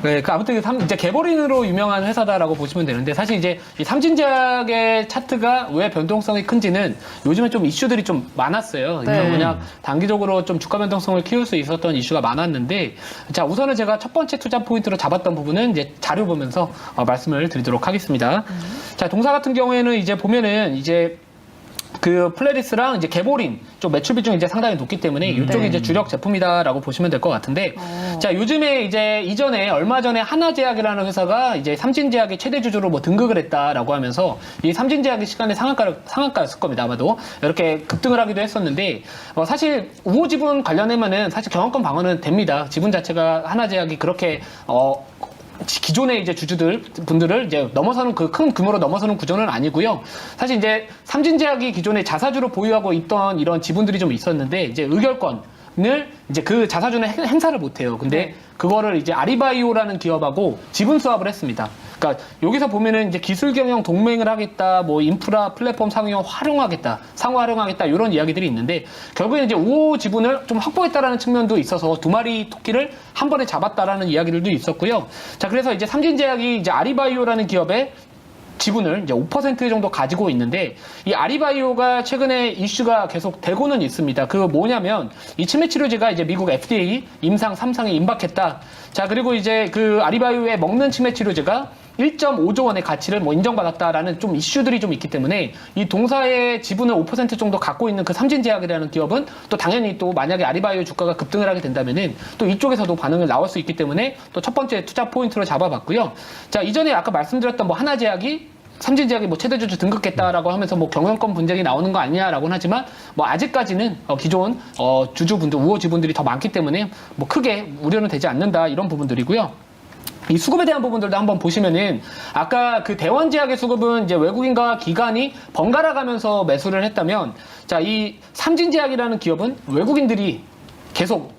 네, 그 아무튼 이제 개보린으로 유명한 회사다라고 보시면 되는데 사실 이제 이 삼진제약의 차트가 왜 변동성이 큰지는 요즘에 좀 이슈들이 좀 많았어요. 네. 그냥 단기적으로 좀 주가 변동성을 키울 수 있었던 이슈가 많았는데 자 우선은 제가 첫 번째 투자 포인트로 잡았던 부분은 이제 자료 보면서 말씀을 드리도록 하겠습니다. 자 동사 같은 경우에는 이제 보면은 이제 그 플레리스랑 이제 개보린 쪽 매출 비중이 이제 상당히 높기 때문에 이쪽이 이제 주력 제품이다라고 보시면 될 것 같은데 자 요즘에 이제 이전에 얼마 전에 하나제약이라는 회사가 이제 삼진제약의 최대 주주로 뭐 등극을 했다라고 하면서 이 삼진제약의 시간에 상한가였을 겁니다 아마도 이렇게 급등을 하기도 했었는데 사실 우호지분 관련해면은 사실 경영권 방어는 됩니다. 지분 자체가 하나제약이 그렇게 기존의 이제 분들을 이제 넘어서는 그 큰 규모로 넘어서는 구조는 아니고요. 사실 이제 삼진제약이 기존에 자사주로 보유하고 있던 이런 지분들이 좀 있었는데 이제 의결권을 이제 그 자사주는 행사를 못해요. 근데 그거를 이제 아리바이오라는 기업하고 지분 수합을 했습니다. 그러니까 여기서 보면은 이제 기술 경영 동맹을 하겠다, 뭐 인프라 플랫폼 상호 활용하겠다 이런 이야기들이 있는데 결국에 이제 우호 지분을 좀 확보했다라는 측면도 있어서 두 마리 토끼를 한 번에 잡았다라는 이야기들도 있었고요. 자 그래서 이제 삼진제약이 이제 아리바이오라는 기업의 지분을 이제 5% 정도 가지고 있는데 이 아리바이오가 최근에 이슈가 계속 되고는 있습니다. 그 뭐냐면 이 치매 치료제가 이제 미국 FDA 임상 3상에 임박했다. 자 그리고 이제 그 아리바이오의 먹는 치매 치료제가 1.5조 원의 가치를 뭐 인정받았다라는 좀 이슈들이 좀 있기 때문에 이 동사의 지분을 5% 정도 갖고 있는 그 삼진제약이라는 기업은 또 당연히 또 만약에 아리바이오 주가가 급등을 하게 된다면은 또 이쪽에서도 반응을 나올 수 있기 때문에 또 첫 번째 투자 포인트로 잡아봤고요. 자 이전에 아까 말씀드렸던 뭐 하나제약이 삼진제약이 뭐 최대주주 등극했다라고 하면서 뭐 경영권 분쟁이 나오는 거 아니냐라고는 하지만 뭐 아직까지는 기존 주주분들 우호 지분들이 더 많기 때문에 뭐 크게 우려는 되지 않는다 이런 부분들이고요. 이 수급에 대한 부분들도 한번 보시면은 아까 그 대원제약의 수급은 이제 외국인과 기관이 번갈아 가면서 매수를 했다면 자 이 삼진제약이라는 기업은 외국인들이 계속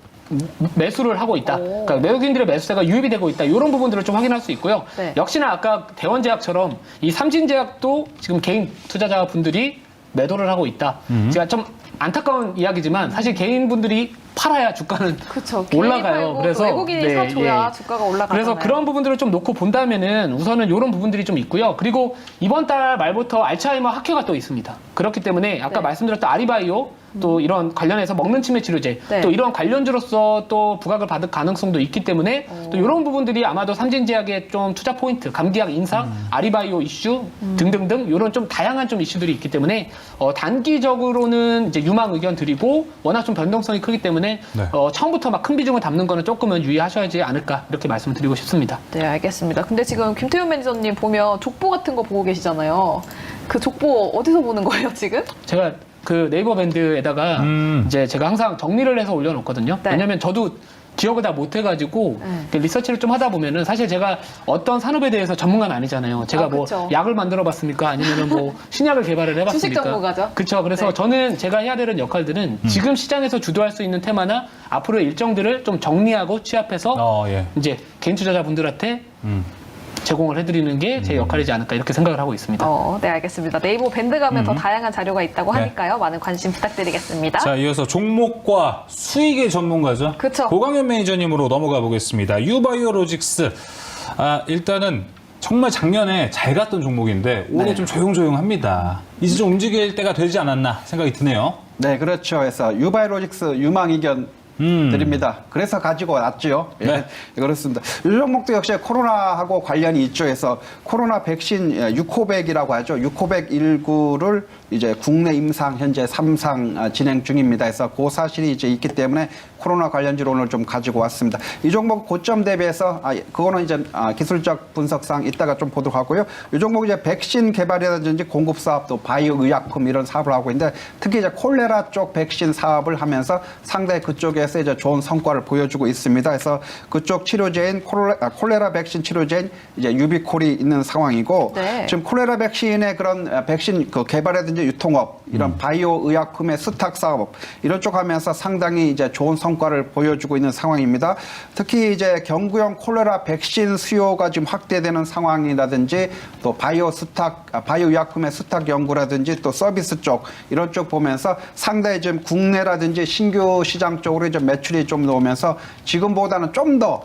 매수를 하고 있다. 그러니까 외국인들의 매수세가 유입이 되고 있다. 이런 부분들을 좀 확인할 수 있고요. 네. 역시나 아까 대원제약처럼 이 삼진제약도 지금 개인 투자자분들이 매도를 하고 있다. 제가 좀 안타까운 이야기지만 사실 개인분들이 팔아야 주가는 그렇죠. 올라가요. 그래서 외국인이 네, 사줘야 예. 주가가 올라가잖아요. 그래서 그런 부분들을 좀 놓고 본다면은 우선은 이런 부분들이 좀 있고요. 그리고 이번 달 말부터 알츠하이머 학회가 또 있습니다. 그렇기 때문에 아까 네. 말씀드렸던 아리바이오 또 이런 관련해서 먹는 치매 치료제 네. 또 이런 관련주로서 또 부각을 받을 가능성도 있기 때문에 또 이런 부분들이 아마도 삼진제약의 좀 투자 포인트, 감기약 인상, 아리바이오 이슈 등등등 이런 좀 다양한 좀 이슈들이 있기 때문에 단기적으로는 이제 유망 의견 드리고 워낙 좀 변동성이 크기 때문에 네. 처음부터 막 큰 비중을 담는 거는 조금은 유의하셔야지 않을까 이렇게 말씀을 드리고 싶습니다. 네, 알겠습니다. 근데 지금 김태훈 매니저님 보면 족보 같은 거 보고 계시잖아요. 그 족보 어디서 보는 거예요, 지금? 제가 그 네이버 밴드에다가 이제 제가 항상 정리를 해서 올려놓거든요. 네. 왜냐면 저도 기억을 다 못해가지고 리서치를 좀 하다 보면은 사실 제가 어떤 산업에 대해서 전문가는 아니잖아요. 제가 뭐 그쵸. 약을 만들어봤습니까? 아니면은 뭐 신약을 개발을 해봤습니까? 주식 전문가죠. 그렇죠. 그래서 네. 저는 제가 해야 되는 역할들은 지금 시장에서 주도할 수 있는 테마나 앞으로의 일정들을 좀 정리하고 취합해서 예. 이제 개인 투자자분들한테 제공을 해드리는 게 제 역할이지 않을까 이렇게 생각을 하고 있습니다. 네, 알겠습니다. 네이버 밴드 가면 더 다양한 자료가 있다고 네. 하니까요. 많은 관심 부탁드리겠습니다. 자, 이어서 종목과 수익의 전문가죠. 그쵸. 고강현 매니저님으로 넘어가 보겠습니다. 유바이오로직스. 일단은 정말 작년에 잘 갔던 종목인데 올해 네. 좀 조용조용합니다. 이제 좀 움직일 때가 되지 않았나 생각이 드네요. 네, 그렇죠. 그래서 유바이로직스 유망이견 드립니다. 그래서 가지고 왔죠. 예, 네. 그렇습니다. 이 종목도 역시 코로나하고 관련이 있죠. 해서 코로나 백신 유코백이라고 하죠. 유코백 19를 이제 국내 임상 현재 3상 진행 중입니다. 그래서 그 사실이 이제 있기 때문에 코로나 관련주로 오늘 좀 가지고 왔습니다. 이 종목 고점 대비해서 그거는 이제 기술적 분석상 이따가 좀 보도록 하고요. 이 종목 이제 백신 개발이라든지 공급 사업 또 바이오 의약품 이런 사업을 하고 있는데 특히 이제 콜레라 쪽 백신 사업을 하면서 상당히 그쪽에서 이제 좋은 성과를 보여주고 있습니다. 그래서 그쪽 치료제인 콜레라 백신 치료제인 이제 유비콜이 있는 상황이고 네. 지금 콜레라 백신의 그런 백신 그 개발이라든지 유통업 이런 바이오 의약품의 수탁 사업 이런 쪽 하면서 상당히 이제 좋은 성과를 보여주고 있는 상황입니다. 특히 이제 경구용 콜레라 백신 수요가 지금 확대되는 상황이라든지 또 바이오 의약품의 수탁 연구라든지 또 서비스 쪽 이런 쪽 보면서 상당히 지금 국내라든지 신규 시장 쪽으로 이제 매출이 좀 나오면서 지금보다는 좀 더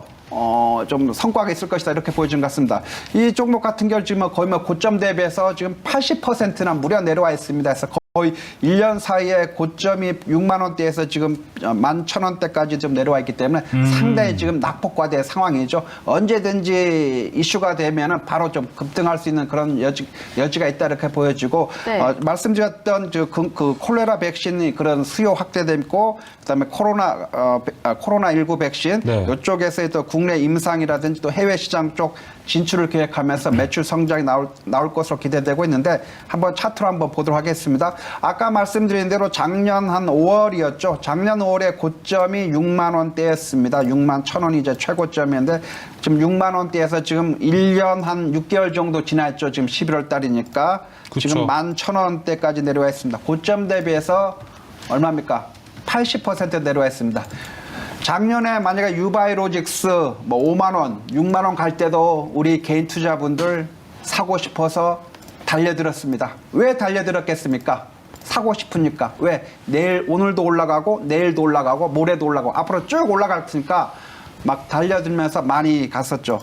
좀 성과가 있을 것이다 이렇게 보여지는 것 같습니다. 이 종목 같은 경우 지금 거의 고점 대비해서 지금 80%나 무려 내려와 있습니다. 그래서 거의 1년 사이에 고점이 6만 원대에서 지금 11,000원대까지 좀 내려와 있기 때문에 상당히 지금 낙폭과대 상황이죠. 언제든지 이슈가 되면은 바로 좀 급등할 수 있는 그런 여지가 있다 이렇게 보여지고 네. 말씀드렸던 그 콜레라 백신이 그런 수요 확대되고 그다음에 코로나19 백신 네. 이쪽에서 또 국내 임상이라든지 또 해외 시장 쪽 진출을 계획하면서 매출 성장이 나올 것으로 기대되고 있는데 한번 차트로 한번 보도록 하겠습니다. 아까 말씀드린 대로 작년 한 5월이었죠. 작년 5월에 고점이 6만 원대였습니다. 6만 1,000원이 이제 최고점이었는데 지금 6만 원대에서 지금 1년 한 6개월 정도 지났죠. 지금 11월 달이니까 그쵸. 지금 11,000원대까지 내려와 있습니다. 고점 대비해서 얼마입니까? 80% 내려와 있습니다. 작년에 만약에 유바이로직스 뭐 5만 원, 6만 원 갈 때도 우리 개인 투자분들 사고 싶어서 달려들었습니다. 왜 달려들었겠습니까? 사고 싶으니까. 왜? 오늘도 올라가고 내일도 올라가고 모레도 올라가고 앞으로 쭉 올라갈 테니까 막 달려들면서 많이 갔었죠.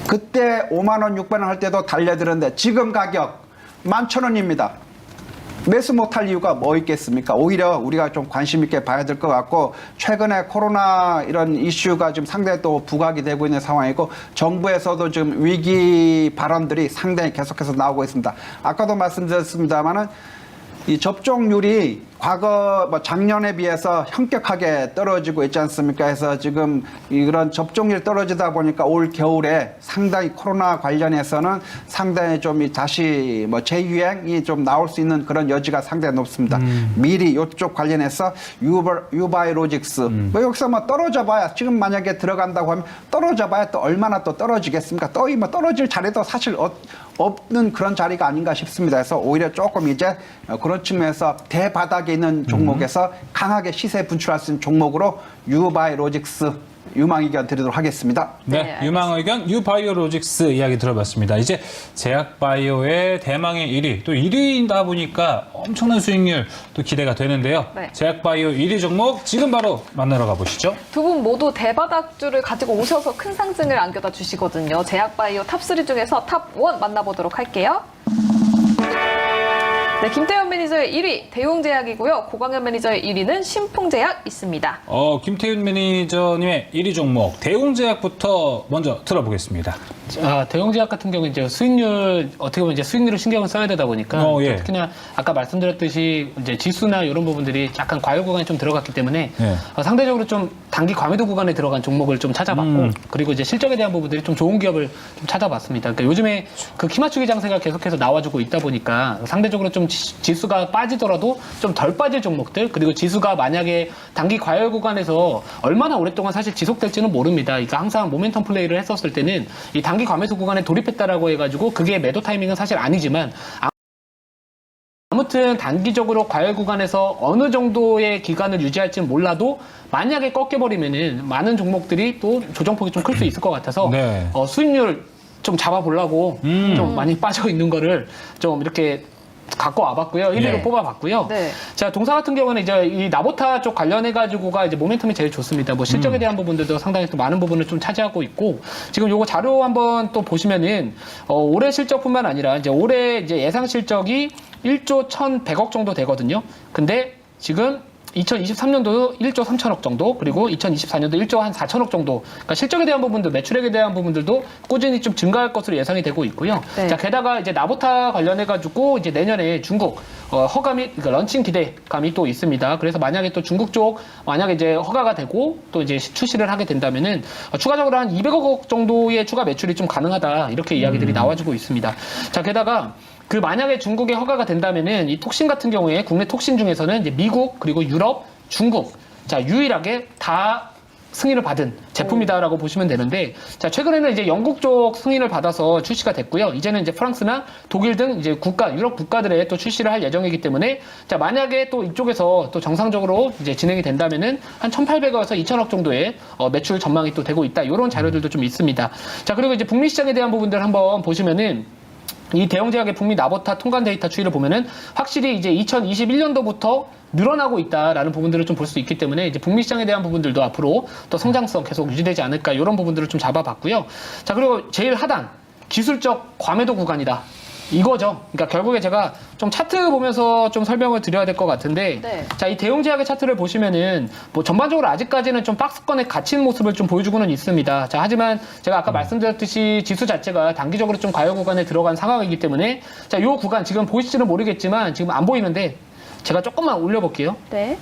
그때 5만 원, 6만 원 할 때도 달려들었는데 지금 가격 11,000원입니다. 매수 못할 이유가 뭐 있겠습니까? 오히려 우리가 좀 관심 있게 봐야 될 것 같고 최근에 코로나 이런 이슈가 지금 상당히 또 부각이 되고 있는 상황이고 정부에서도 지금 위기 발언들이 상당히 계속해서 나오고 있습니다. 아까도 말씀드렸습니다마는 이 접종률이 과거 작년에 비해서 현격하게 떨어지고 있지 않습니까? 해서 지금 이런 접종률이 떨어지다 보니까 올 겨울에 상당히 코로나 관련해서는 상당히 좀 다시 재유행이 좀 나올 수 있는 그런 여지가 상당히 높습니다. 미리 이쪽 관련해서 유바이로직스 여기서 떨어져 봐야 지금 만약에 들어간다고 하면 떨어져 봐야 또 얼마나 또 떨어지겠습니까? 떨어질 자리도 사실 없는 그런 자리가 아닌가 싶습니다. 그래서 오히려 조금 이제 그런 측면에서 대바닥에 있는 종목에서 강하게 시세 분출할 수 있는 종목으로 유바이로직스 유망 의견 드리도록 하겠습니다. 네, 유망 의견 유바이오로직스 이야기 들어봤습니다. 이제 제약바이오의 대망의 1위, 또 1위이다 보니까 엄청난 수익률 또 기대가 되는데요. 네. 제약바이오 1위 종목 지금 바로 만나러 가보시죠. 두 분 모두 대바닥주를 가지고 오셔서 큰 상승을 안겨다 주시거든요. 제약바이오 탑3 중에서 탑1 만나보도록 할게요. 네, 김태현 매니저의 1위 대웅제약이고요. 고광현 매니저의 1위는 신풍제약 있습니다. 김태윤 매니저님의 1위 종목 대웅제약부터 먼저 들어보겠습니다. 대웅제약 같은 경우 이제 수익률 어떻게 보면 이제 수익률을 신경을 써야 되다 보니까 예. 특히나 아까 말씀드렸듯이 이제 지수나 이런 부분들이 약간 과열 구간이 좀 들어갔기 때문에 예. 상대적으로 좀 단기 과매도 구간에 들어간 종목을 좀 찾아봤고 그리고 이제 실적에 대한 부분들이 좀 좋은 기업을 좀 찾아봤습니다. 그러니까 요즘에 그 키맞추기 장세가 계속해서 나와주고 있다 보니까 상대적으로 좀 지수가 빠지더라도 좀 덜 빠질 종목들 그리고 지수가 만약에 단기 과열 구간에서 얼마나 오랫동안 사실 지속될지는 모릅니다. 그러니까 항상 모멘텀 플레이를 했었을 때는 이 단기 과매수 구간에 돌입했다라고 해가지고 그게 매도 타이밍은 사실 아니지만 아무튼 단기적으로 과열 구간에서 어느 정도의 기간을 유지할지는 몰라도 만약에 꺾여버리면은 많은 종목들이 또 조정폭이 좀 클 수 있을 것 같아서 네. 수익률 좀 잡아보려고 좀 많이 빠져 있는 거를 좀 이렇게 갖고 와봤고요. 1위로 네. 뽑아봤고요. 네. 자, 동사 같은 경우는 이제 이 나보타 쪽 관련해가지고가 이제 모멘텀이 제일 좋습니다. 뭐 실적에 대한 부분들도 상당히 또 많은 부분을 좀 차지하고 있고 지금 요거 자료 한번 또 보시면은 올해 실적뿐만 아니라 이제 올해 이제 예상 실적이 1조 1,100억 정도 되거든요. 근데 지금 2023년도도 1조 3천억 정도, 그리고 2024년도 1조 한 4천억 정도. 그러니까 실적에 대한 부분들, 매출액에 대한 부분들도 꾸준히 좀 증가할 것으로 예상이 되고 있고요. 네. 자, 게다가 이제 나보타 관련해가지고 이제 내년에 중국 허가 및 그러니까 런칭 기대감이 또 있습니다. 그래서 만약에 또 중국 쪽 만약에 이제 허가가 되고 또 이제 출시를 하게 된다면은 추가적으로 한 200억 정도의 추가 매출이 좀 가능하다 이렇게 이야기들이 나와주고 있습니다. 자, 게다가 그 만약에 중국에 허가가 된다면은 이 톡신 같은 경우에 국내 톡신 중에서는 이제 미국 그리고 유럽, 중국 자 유일하게 다 승인을 받은 제품이다라고 보시면 되는데 자 최근에는 이제 영국 쪽 승인을 받아서 출시가 됐고요. 이제는 이제 프랑스나 독일 등 이제 유럽 국가들에 또 출시를 할 예정이기 때문에 자 만약에 또 이쪽에서 또 정상적으로 이제 진행이 된다면은 한 1,800억에서 2,000억 정도의 매출 전망이 또 되고 있다. 이런 자료들도 좀 있습니다. 자 그리고 이제 북미 시장에 대한 부분들 한번 보시면은. 이 대형제약의 북미 나보타 통관 데이터 추이를 보면은 확실히 이제 2021년도부터 늘어나고 있다라는 부분들을 좀 볼 수 있기 때문에 이제 북미 시장에 대한 부분들도 앞으로 또 성장성 계속 유지되지 않을까 이런 부분들을 좀 잡아봤고요. 자 그리고 제일 하단 기술적 과매도 구간이다. 이거죠. 그러니까 결국에 제가 좀 차트 보면서 좀 설명을 드려야 될 것 같은데, 네. 자, 이 대형제약의 차트를 보시면은 뭐 전반적으로 아직까지는 좀 박스권에 갇힌 모습을 좀 보여주고는 있습니다. 자, 하지만 제가 아까 말씀드렸듯이 지수 자체가 단기적으로 좀 과열 구간에 들어간 상황이기 때문에, 자, 요 구간 지금 보이실지는 모르겠지만 지금 안 보이는데 제가 조금만 올려볼게요. 네.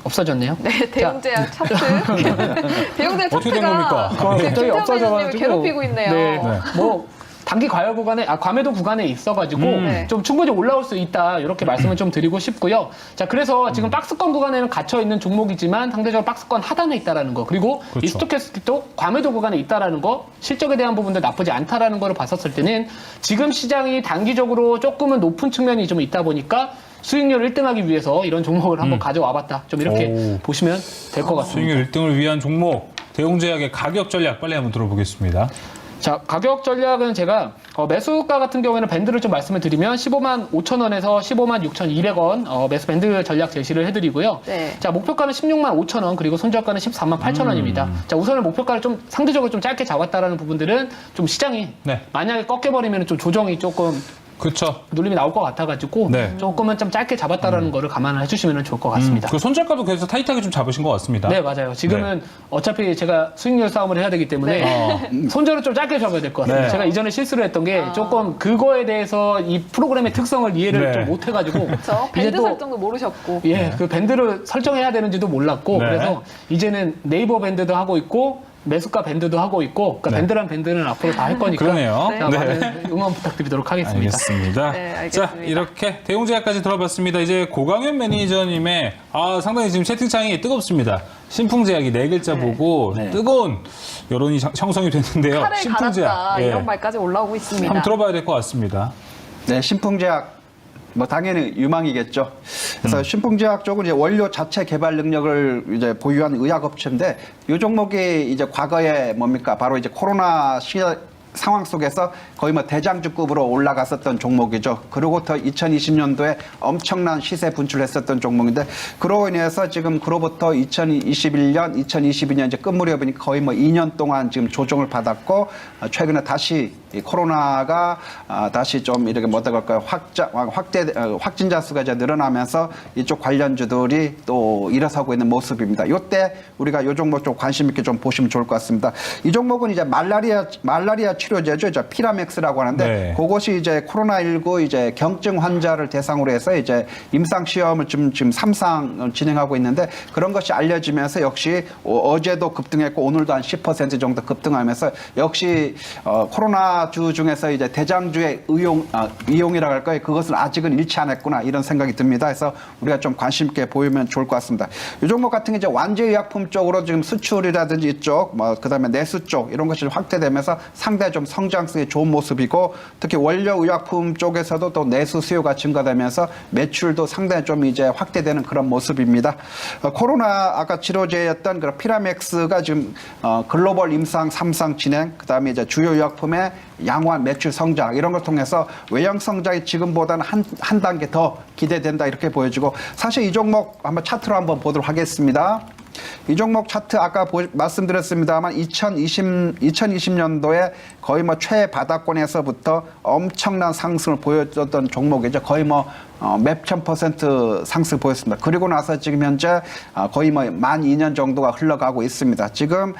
없어졌네요. 네, 대형제약 차트. 대형제약 어떻게 된 겁니까? 차트가 갑자기 김태형 없어져가지고. 기자님을 괴롭히고 있네요. 네. 뭐 단기 과열 구간에 과매도 구간에 있어가지고 네. 좀 충분히 올라올 수 있다 이렇게 말씀을 좀 드리고 싶고요. 자 그래서 지금 박스권 구간에는 갇혀 있는 종목이지만 상대적으로 박스권 하단에 있다라는 거 그리고 그렇죠. 이 스토캐스틱도 과매도 구간에 있다라는 거 실적에 대한 부분도 나쁘지 않다라는 거를 봤었을 때는 지금 시장이 단기적으로 조금은 높은 측면이 좀 있다 보니까. 수익률 1등하기 위해서 이런 종목을 한번 가져와봤다. 좀 이렇게 오. 보시면 될 것 같습니다. 수익률 1등을 위한 종목 대웅제약의 가격 전략 빨리 한번 들어보겠습니다. 자, 가격 전략은 제가 매수가 같은 경우에는 밴드를 좀 말씀을 드리면 15만 5천 원에서 15만 6,200원 매수 밴드 전략 제시를 해드리고요. 네. 자, 목표가는 16만 5천 원 그리고 손절가는 14만 8천 원입니다. 자, 우선은 목표가를 좀 상대적으로 좀 짧게 잡았다라는 부분들은 좀 시장이 네. 만약에 꺾여버리면 좀 조정이 조금 그렇죠. 눌림이 나올 것 같아가지고 네. 조금은 좀 짧게 잡았다라는 거를 감안을 해주시면 좋을 것 같습니다. 그 손절가도 그래서 타이트하게 좀 잡으신 것 같습니다. 네, 맞아요. 지금은 어차피 제가 수익률 싸움을 해야 되기 때문에 손절을 좀 짧게 잡아야 될 것 같습니다. 네. 제가 이전에 실수를 했던 게 조금 그거에 대해서 이 프로그램의 특성을 이해를 네. 좀 못해가지고 그렇죠. 이제 밴드 또 설정도 모르셨고. 예, 그 밴드를 설정해야 되는지도 몰랐고 네. 그래서 이제는 네이버 밴드도 하고 있고 매수가 밴드도 하고 있고 그러니까 네. 밴드란 밴드는 앞으로 다 할 거니까 그러네요. 자, 네. 많은 응원 부탁드리도록 하겠습니다. 알겠습니다. 네, 알겠습니다. 자, 이렇게 대웅제약까지 들어봤습니다. 이제 고강현 매니저님의 상당히 지금 채팅창이 뜨겁습니다. 신풍제약이 네 글자 보고 뜨거운 여론이 형성이 됐는데요. 칼을 갈았다 예. 이런 말까지 올라오고 있습니다. 한번 들어봐야 될 것 같습니다. 네, 신풍제약 뭐 당연히 유망이겠죠. 그래서 신풍제약 쪽은 이제 원료 자체 개발 능력을 이제 보유한 의약업체인데 이 종목이 이제 과거에 뭡니까 바로 이제 코로나 상황 속에서 거의 뭐 대장주급으로 올라갔었던 종목이죠. 그로부터 2020년도에 엄청난 시세 분출했었던 종목인데 그로 인해서 지금 그로부터 2021년, 2022년 이제 끝 무렵이니 거의 뭐 2년 동안 지금 조정을 받았고 최근에 다시 이 코로나가 다시 좀 이렇게 뭐라 그럴까요? 확진자 수가 이제 늘어나면서 이쪽 관련주들이 또 일어서고 있는 모습입니다. 이때 우리가 이 종목 좀 관심 있게 좀 보시면 좋을 것 같습니다. 이 종목은 이제 말라리아 치료제죠. 이제 피라맥스라고 하는데 네. 그것이 이제 코로나19 이제 경증 환자를 대상으로 해서 이제 임상 시험을 지금 3상 진행하고 있는데 그런 것이 알려지면서 역시 어제도 급등했고 오늘도 한 10% 정도 급등하면서 역시 코로나주 중에서 이제 대장주의 이용이라고 할까요? 그것은 아직은 잃지 않았구나 이런 생각이 듭니다. 그래서 우리가 좀 관심 있게 보이면 좋을 것 같습니다. 이 종목 같은 게 이제 완제의약품 쪽으로 지금 수출이라든지 이쪽, 그다음에 내수 쪽 이런 것이 확대되면서 상당히 좀 성장성이 좋은 모습이고 특히 원료 의약품 쪽에서도 또 내수 수요가 증가되면서 매출도 상당히 좀 이제 확대되는 그런 모습입니다. 코로나 아까 치료제였던 그 피라맥스가 지금 글로벌 임상 3상 진행, 그다음에 이제 주요 의약품의 양호한 매출 성장 이런 걸 통해서 외형 성장이 지금보다는 한 단계 더 기대된다 이렇게 보여지고 사실 이 종목 한번 차트로 한번 보도록 하겠습니다. 이 종목 차트 아까 말씀드렸습니다만 2020년도에 거의 뭐 최바닥권에서부터 엄청난 상승을 보여줬던 종목이죠. 거의 뭐 몇천 % 상승 보였습니다. 그리고 나서 지금 현재 거의 뭐 만 2년 정도가 흘러가고 있습니다. 지금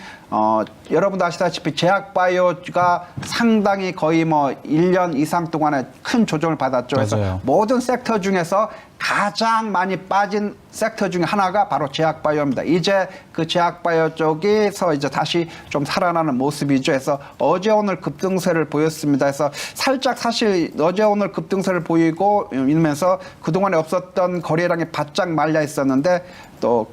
여러분도 아시다시피 제약바이오가 상당히 거의 뭐 1년 이상 동안에 큰 조정을 받았죠. 그래서 맞아요. 모든 섹터 중에서 가장 많이 빠진 섹터 중에 하나가 바로 제약바이오입니다. 이제 그 제약바이오 쪽에서 이제 다시 좀 살아나는 모습이죠. 그래서 어제 오늘 급등세를 보였습니다. 그래서 살짝 사실 어제 오늘 급등세를 보이고 이러면서 그동안에 없었던 거래량이 바짝 말려 있었는데 또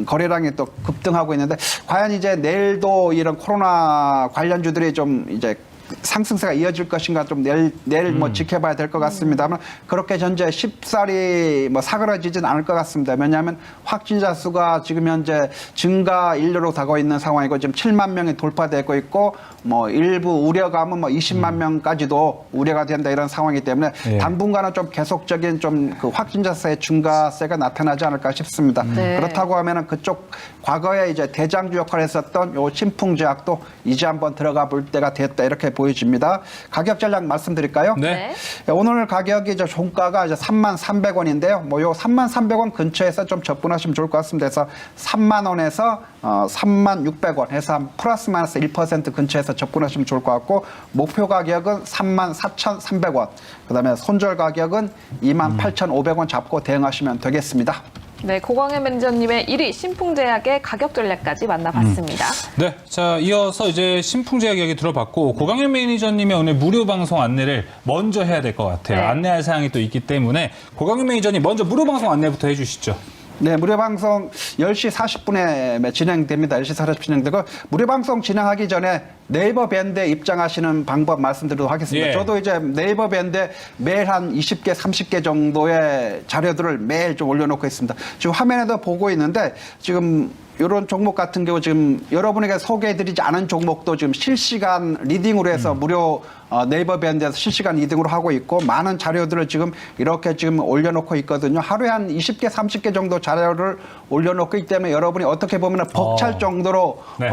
거래량이 또 급등하고 있는데 과연 이제 내일도 이런 코로나 관련주들이 좀 이제 상승세가 이어질 것인가 좀 내일 뭐 지켜봐야 될 것 같습니다만 그렇게 현재 쉽사리 뭐 사그러지진 않을 것 같습니다. 왜냐하면 확진자 수가 지금 현재 증가 인류로 다가오고 있는 상황이고 지금 7만 명이 돌파되고 있고 뭐 일부 우려감은 뭐 20만 명까지도 우려가 된다 이런 상황이기 때문에 예. 당분간은 좀 계속적인 좀 그 확진자 수의 증가세가 나타나지 않을까 싶습니다. 네. 그렇다고 하면은 그쪽 과거에 이제 대장주 역할을 했었던 요 신풍제약도 이제 한번 들어가 볼 때가 됐다 이렇게 보여집니다. 가격 전략 말씀드릴까요? 네. 오늘 가격이 이제 종가가 이제 33,300원인데요. 뭐 요 33,300원 근처에서 좀 접근하시면 좋을 것 같습니다. 그래서 3만 원에서 36,600원 해서 한 플러스 마이너스 1% 근처에서 접근하시면 좋을 것 같고 목표 가격은 34,300원. 그다음에 손절 가격은 28,500원 잡고 대응하시면 되겠습니다. 네, 고광현 매니저님의 1위 신풍제약의 가격 전략까지 만나봤습니다. 네, 자 이어서 이제 신풍제약 이야기 들어봤고 고강현 매니저님의 오늘 무료 방송 안내를 먼저 해야 될 것 같아요. 네. 안내할 사항이 또 있기 때문에 고강현 매니저님 먼저 무료 방송 안내부터 해주시죠. 네, 무료 방송 10시 40분에 진행됩니다. 10시 40분 진행되고 무료 방송 진행하기 전에 네이버 밴드에 입장하시는 방법 말씀드리도록 하겠습니다. 예. 저도 이제 네이버 밴드에 매일 한 20개, 30개 정도의 자료들을 매일 좀 올려놓고 있습니다. 지금 화면에도 보고 있는데 지금 이런 종목 같은 경우 지금 여러분에게 소개해드리지 않은 종목도 지금 실시간 리딩으로 해서 무료 네이버 밴드에서 실시간 리딩으로 하고 있고 많은 자료들을 지금 이렇게 지금 올려놓고 있거든요. 하루에 한 20개, 30개 정도 자료를 올려놓고 있기 때문에 여러분이 어떻게 보면 벅찰 정도로 네.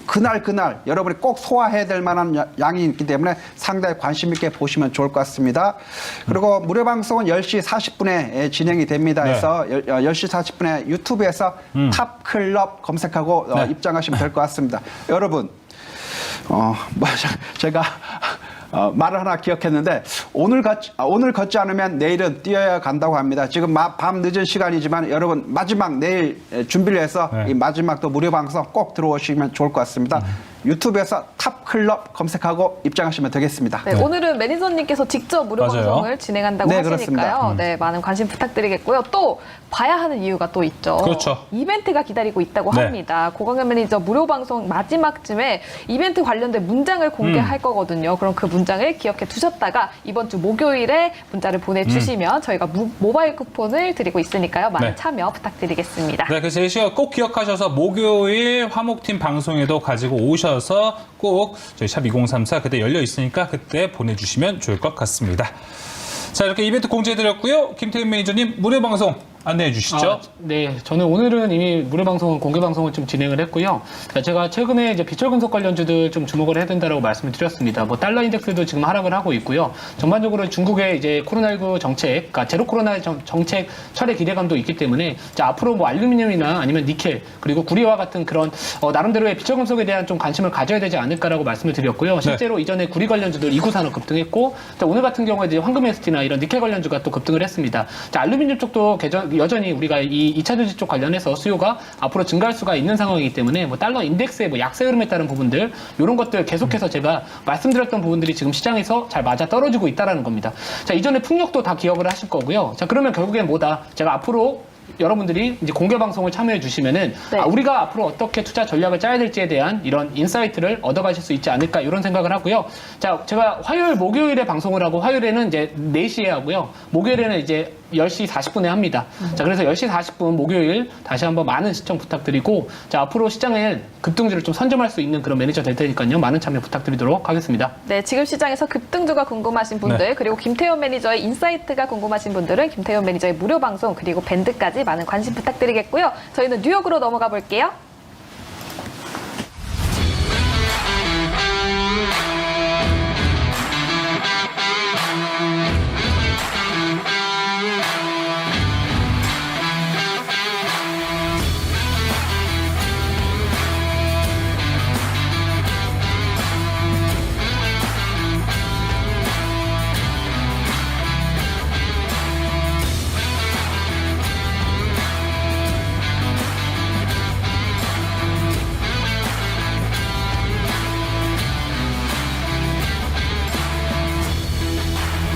그날 여러분이 꼭 소화해야 될 만한 양이 있기 때문에 상당히 관심 있게 보시면 좋을 것 같습니다. 그리고 무료 방송은 10시 40분에 진행이 됩니다. 네. 그래서 10시 40분에 유튜브에서 탑클럽 검색하고 네. 입장하시면 될 것 같습니다. 여러분, 제가 말을 하나 기억했는데 오늘 걷지 않으면 내일은 뛰어야 간다고 합니다. 지금 밤 늦은 시간이지만 여러분 마지막 내일 준비를 해서 네. 이 마지막 또 무료 방송 꼭 들어오시면 좋을 것 같습니다. 유튜브에서 탑클럽 검색하고 입장하시면 되겠습니다. 네, 오늘은 매니저님께서 직접 무료 맞아요. 방송을 진행한다고 네, 하시니까요. 그렇습니다. 네, 많은 관심 부탁드리겠고요. 또 봐야 하는 이유가 또 있죠. 그렇죠. 이벤트가 기다리고 있다고 네. 합니다. 고광현 매니저 무료 방송 마지막쯤에 이벤트 관련된 문장을 공개할 거거든요. 그럼 그 문장을 기억해 두셨다가 이번 주 목요일에 문자를 보내주시면 저희가 모바일 쿠폰을 드리고 있으니까요. 많은 네. 참여 부탁드리겠습니다. 네, 그래서 제시어 꼭 기억하셔서 목요일 화목팀 방송에도 가지고 오셔서 꼭 저희 샵 2034 그때 열려 있으니까 그때 보내주시면 좋을 것 같습니다. 자, 이렇게 이벤트 공지해드렸고요. 김태균 매니저님 무료 방송 안내해 주시죠. 네, 저는 오늘은 이미 무료 방송은 공개 방송을 좀 진행을 했고요. 제가 최근에 이제 비철금속 관련주들 좀 주목을 해야 된다라고 말씀을 드렸습니다. 뭐 달러 인덱스도 지금 하락을 하고 있고요. 전반적으로 중국의 이제 코로나19 정책, 그러니까 제로 코로나 정책 철회 기대감도 있기 때문에 앞으로 뭐 알루미늄이나 아니면 니켈 그리고 구리와 같은 그런 나름대로의 비철금속에 대한 좀 관심을 가져야 되지 않을까라고 말씀을 드렸고요. 실제로 이전에 구리 관련주들 이구산업 급등했고 오늘 같은 경우에 이제 황금 ST나 이런 니켈 관련주가 또 급등을 했습니다. 알루미늄 쪽도 여전히 우리가 이 2차 전지 쪽 관련해서 수요가 앞으로 증가할 수가 있는 상황이기 때문에 뭐 달러 인덱스의 뭐 약세 흐름에 따른 부분들 이런 것들 계속해서 제가 말씀드렸던 부분들이 지금 시장에서 잘 맞아 떨어지고 있다라는 겁니다. 자, 이전에 풍력도 다 기억을 하실 거고요. 자, 그러면 결국엔 뭐다? 제가 앞으로 여러분들이 이제 공개 방송을 참여해 주시면은 네. 우리가 앞으로 어떻게 투자 전략을 짜야 될지에 대한 이런 인사이트를 얻어가실 수 있지 않을까 이런 생각을 하고요. 자, 제가 화요일, 목요일에 방송을 하고 화요일에는 이제 4시에 하고요. 목요일에는 이제 10시 40분에 합니다. 자, 그래서 10시 40분 목요일 다시 한번 많은 시청 부탁드리고 자, 앞으로 시장에 급등주를 좀 선점할 수 있는 그런 매니저 될 테니까요. 많은 참여 부탁드리도록 하겠습니다. 네, 지금 시장에서 급등주가 궁금하신 분들 그리고 김태현 매니저의 인사이트가 궁금하신 분들은 김태현 매니저의 무료 방송 그리고 밴드까지 많은 관심 부탁드리겠고요. 저희는 뉴욕으로 넘어가 볼게요.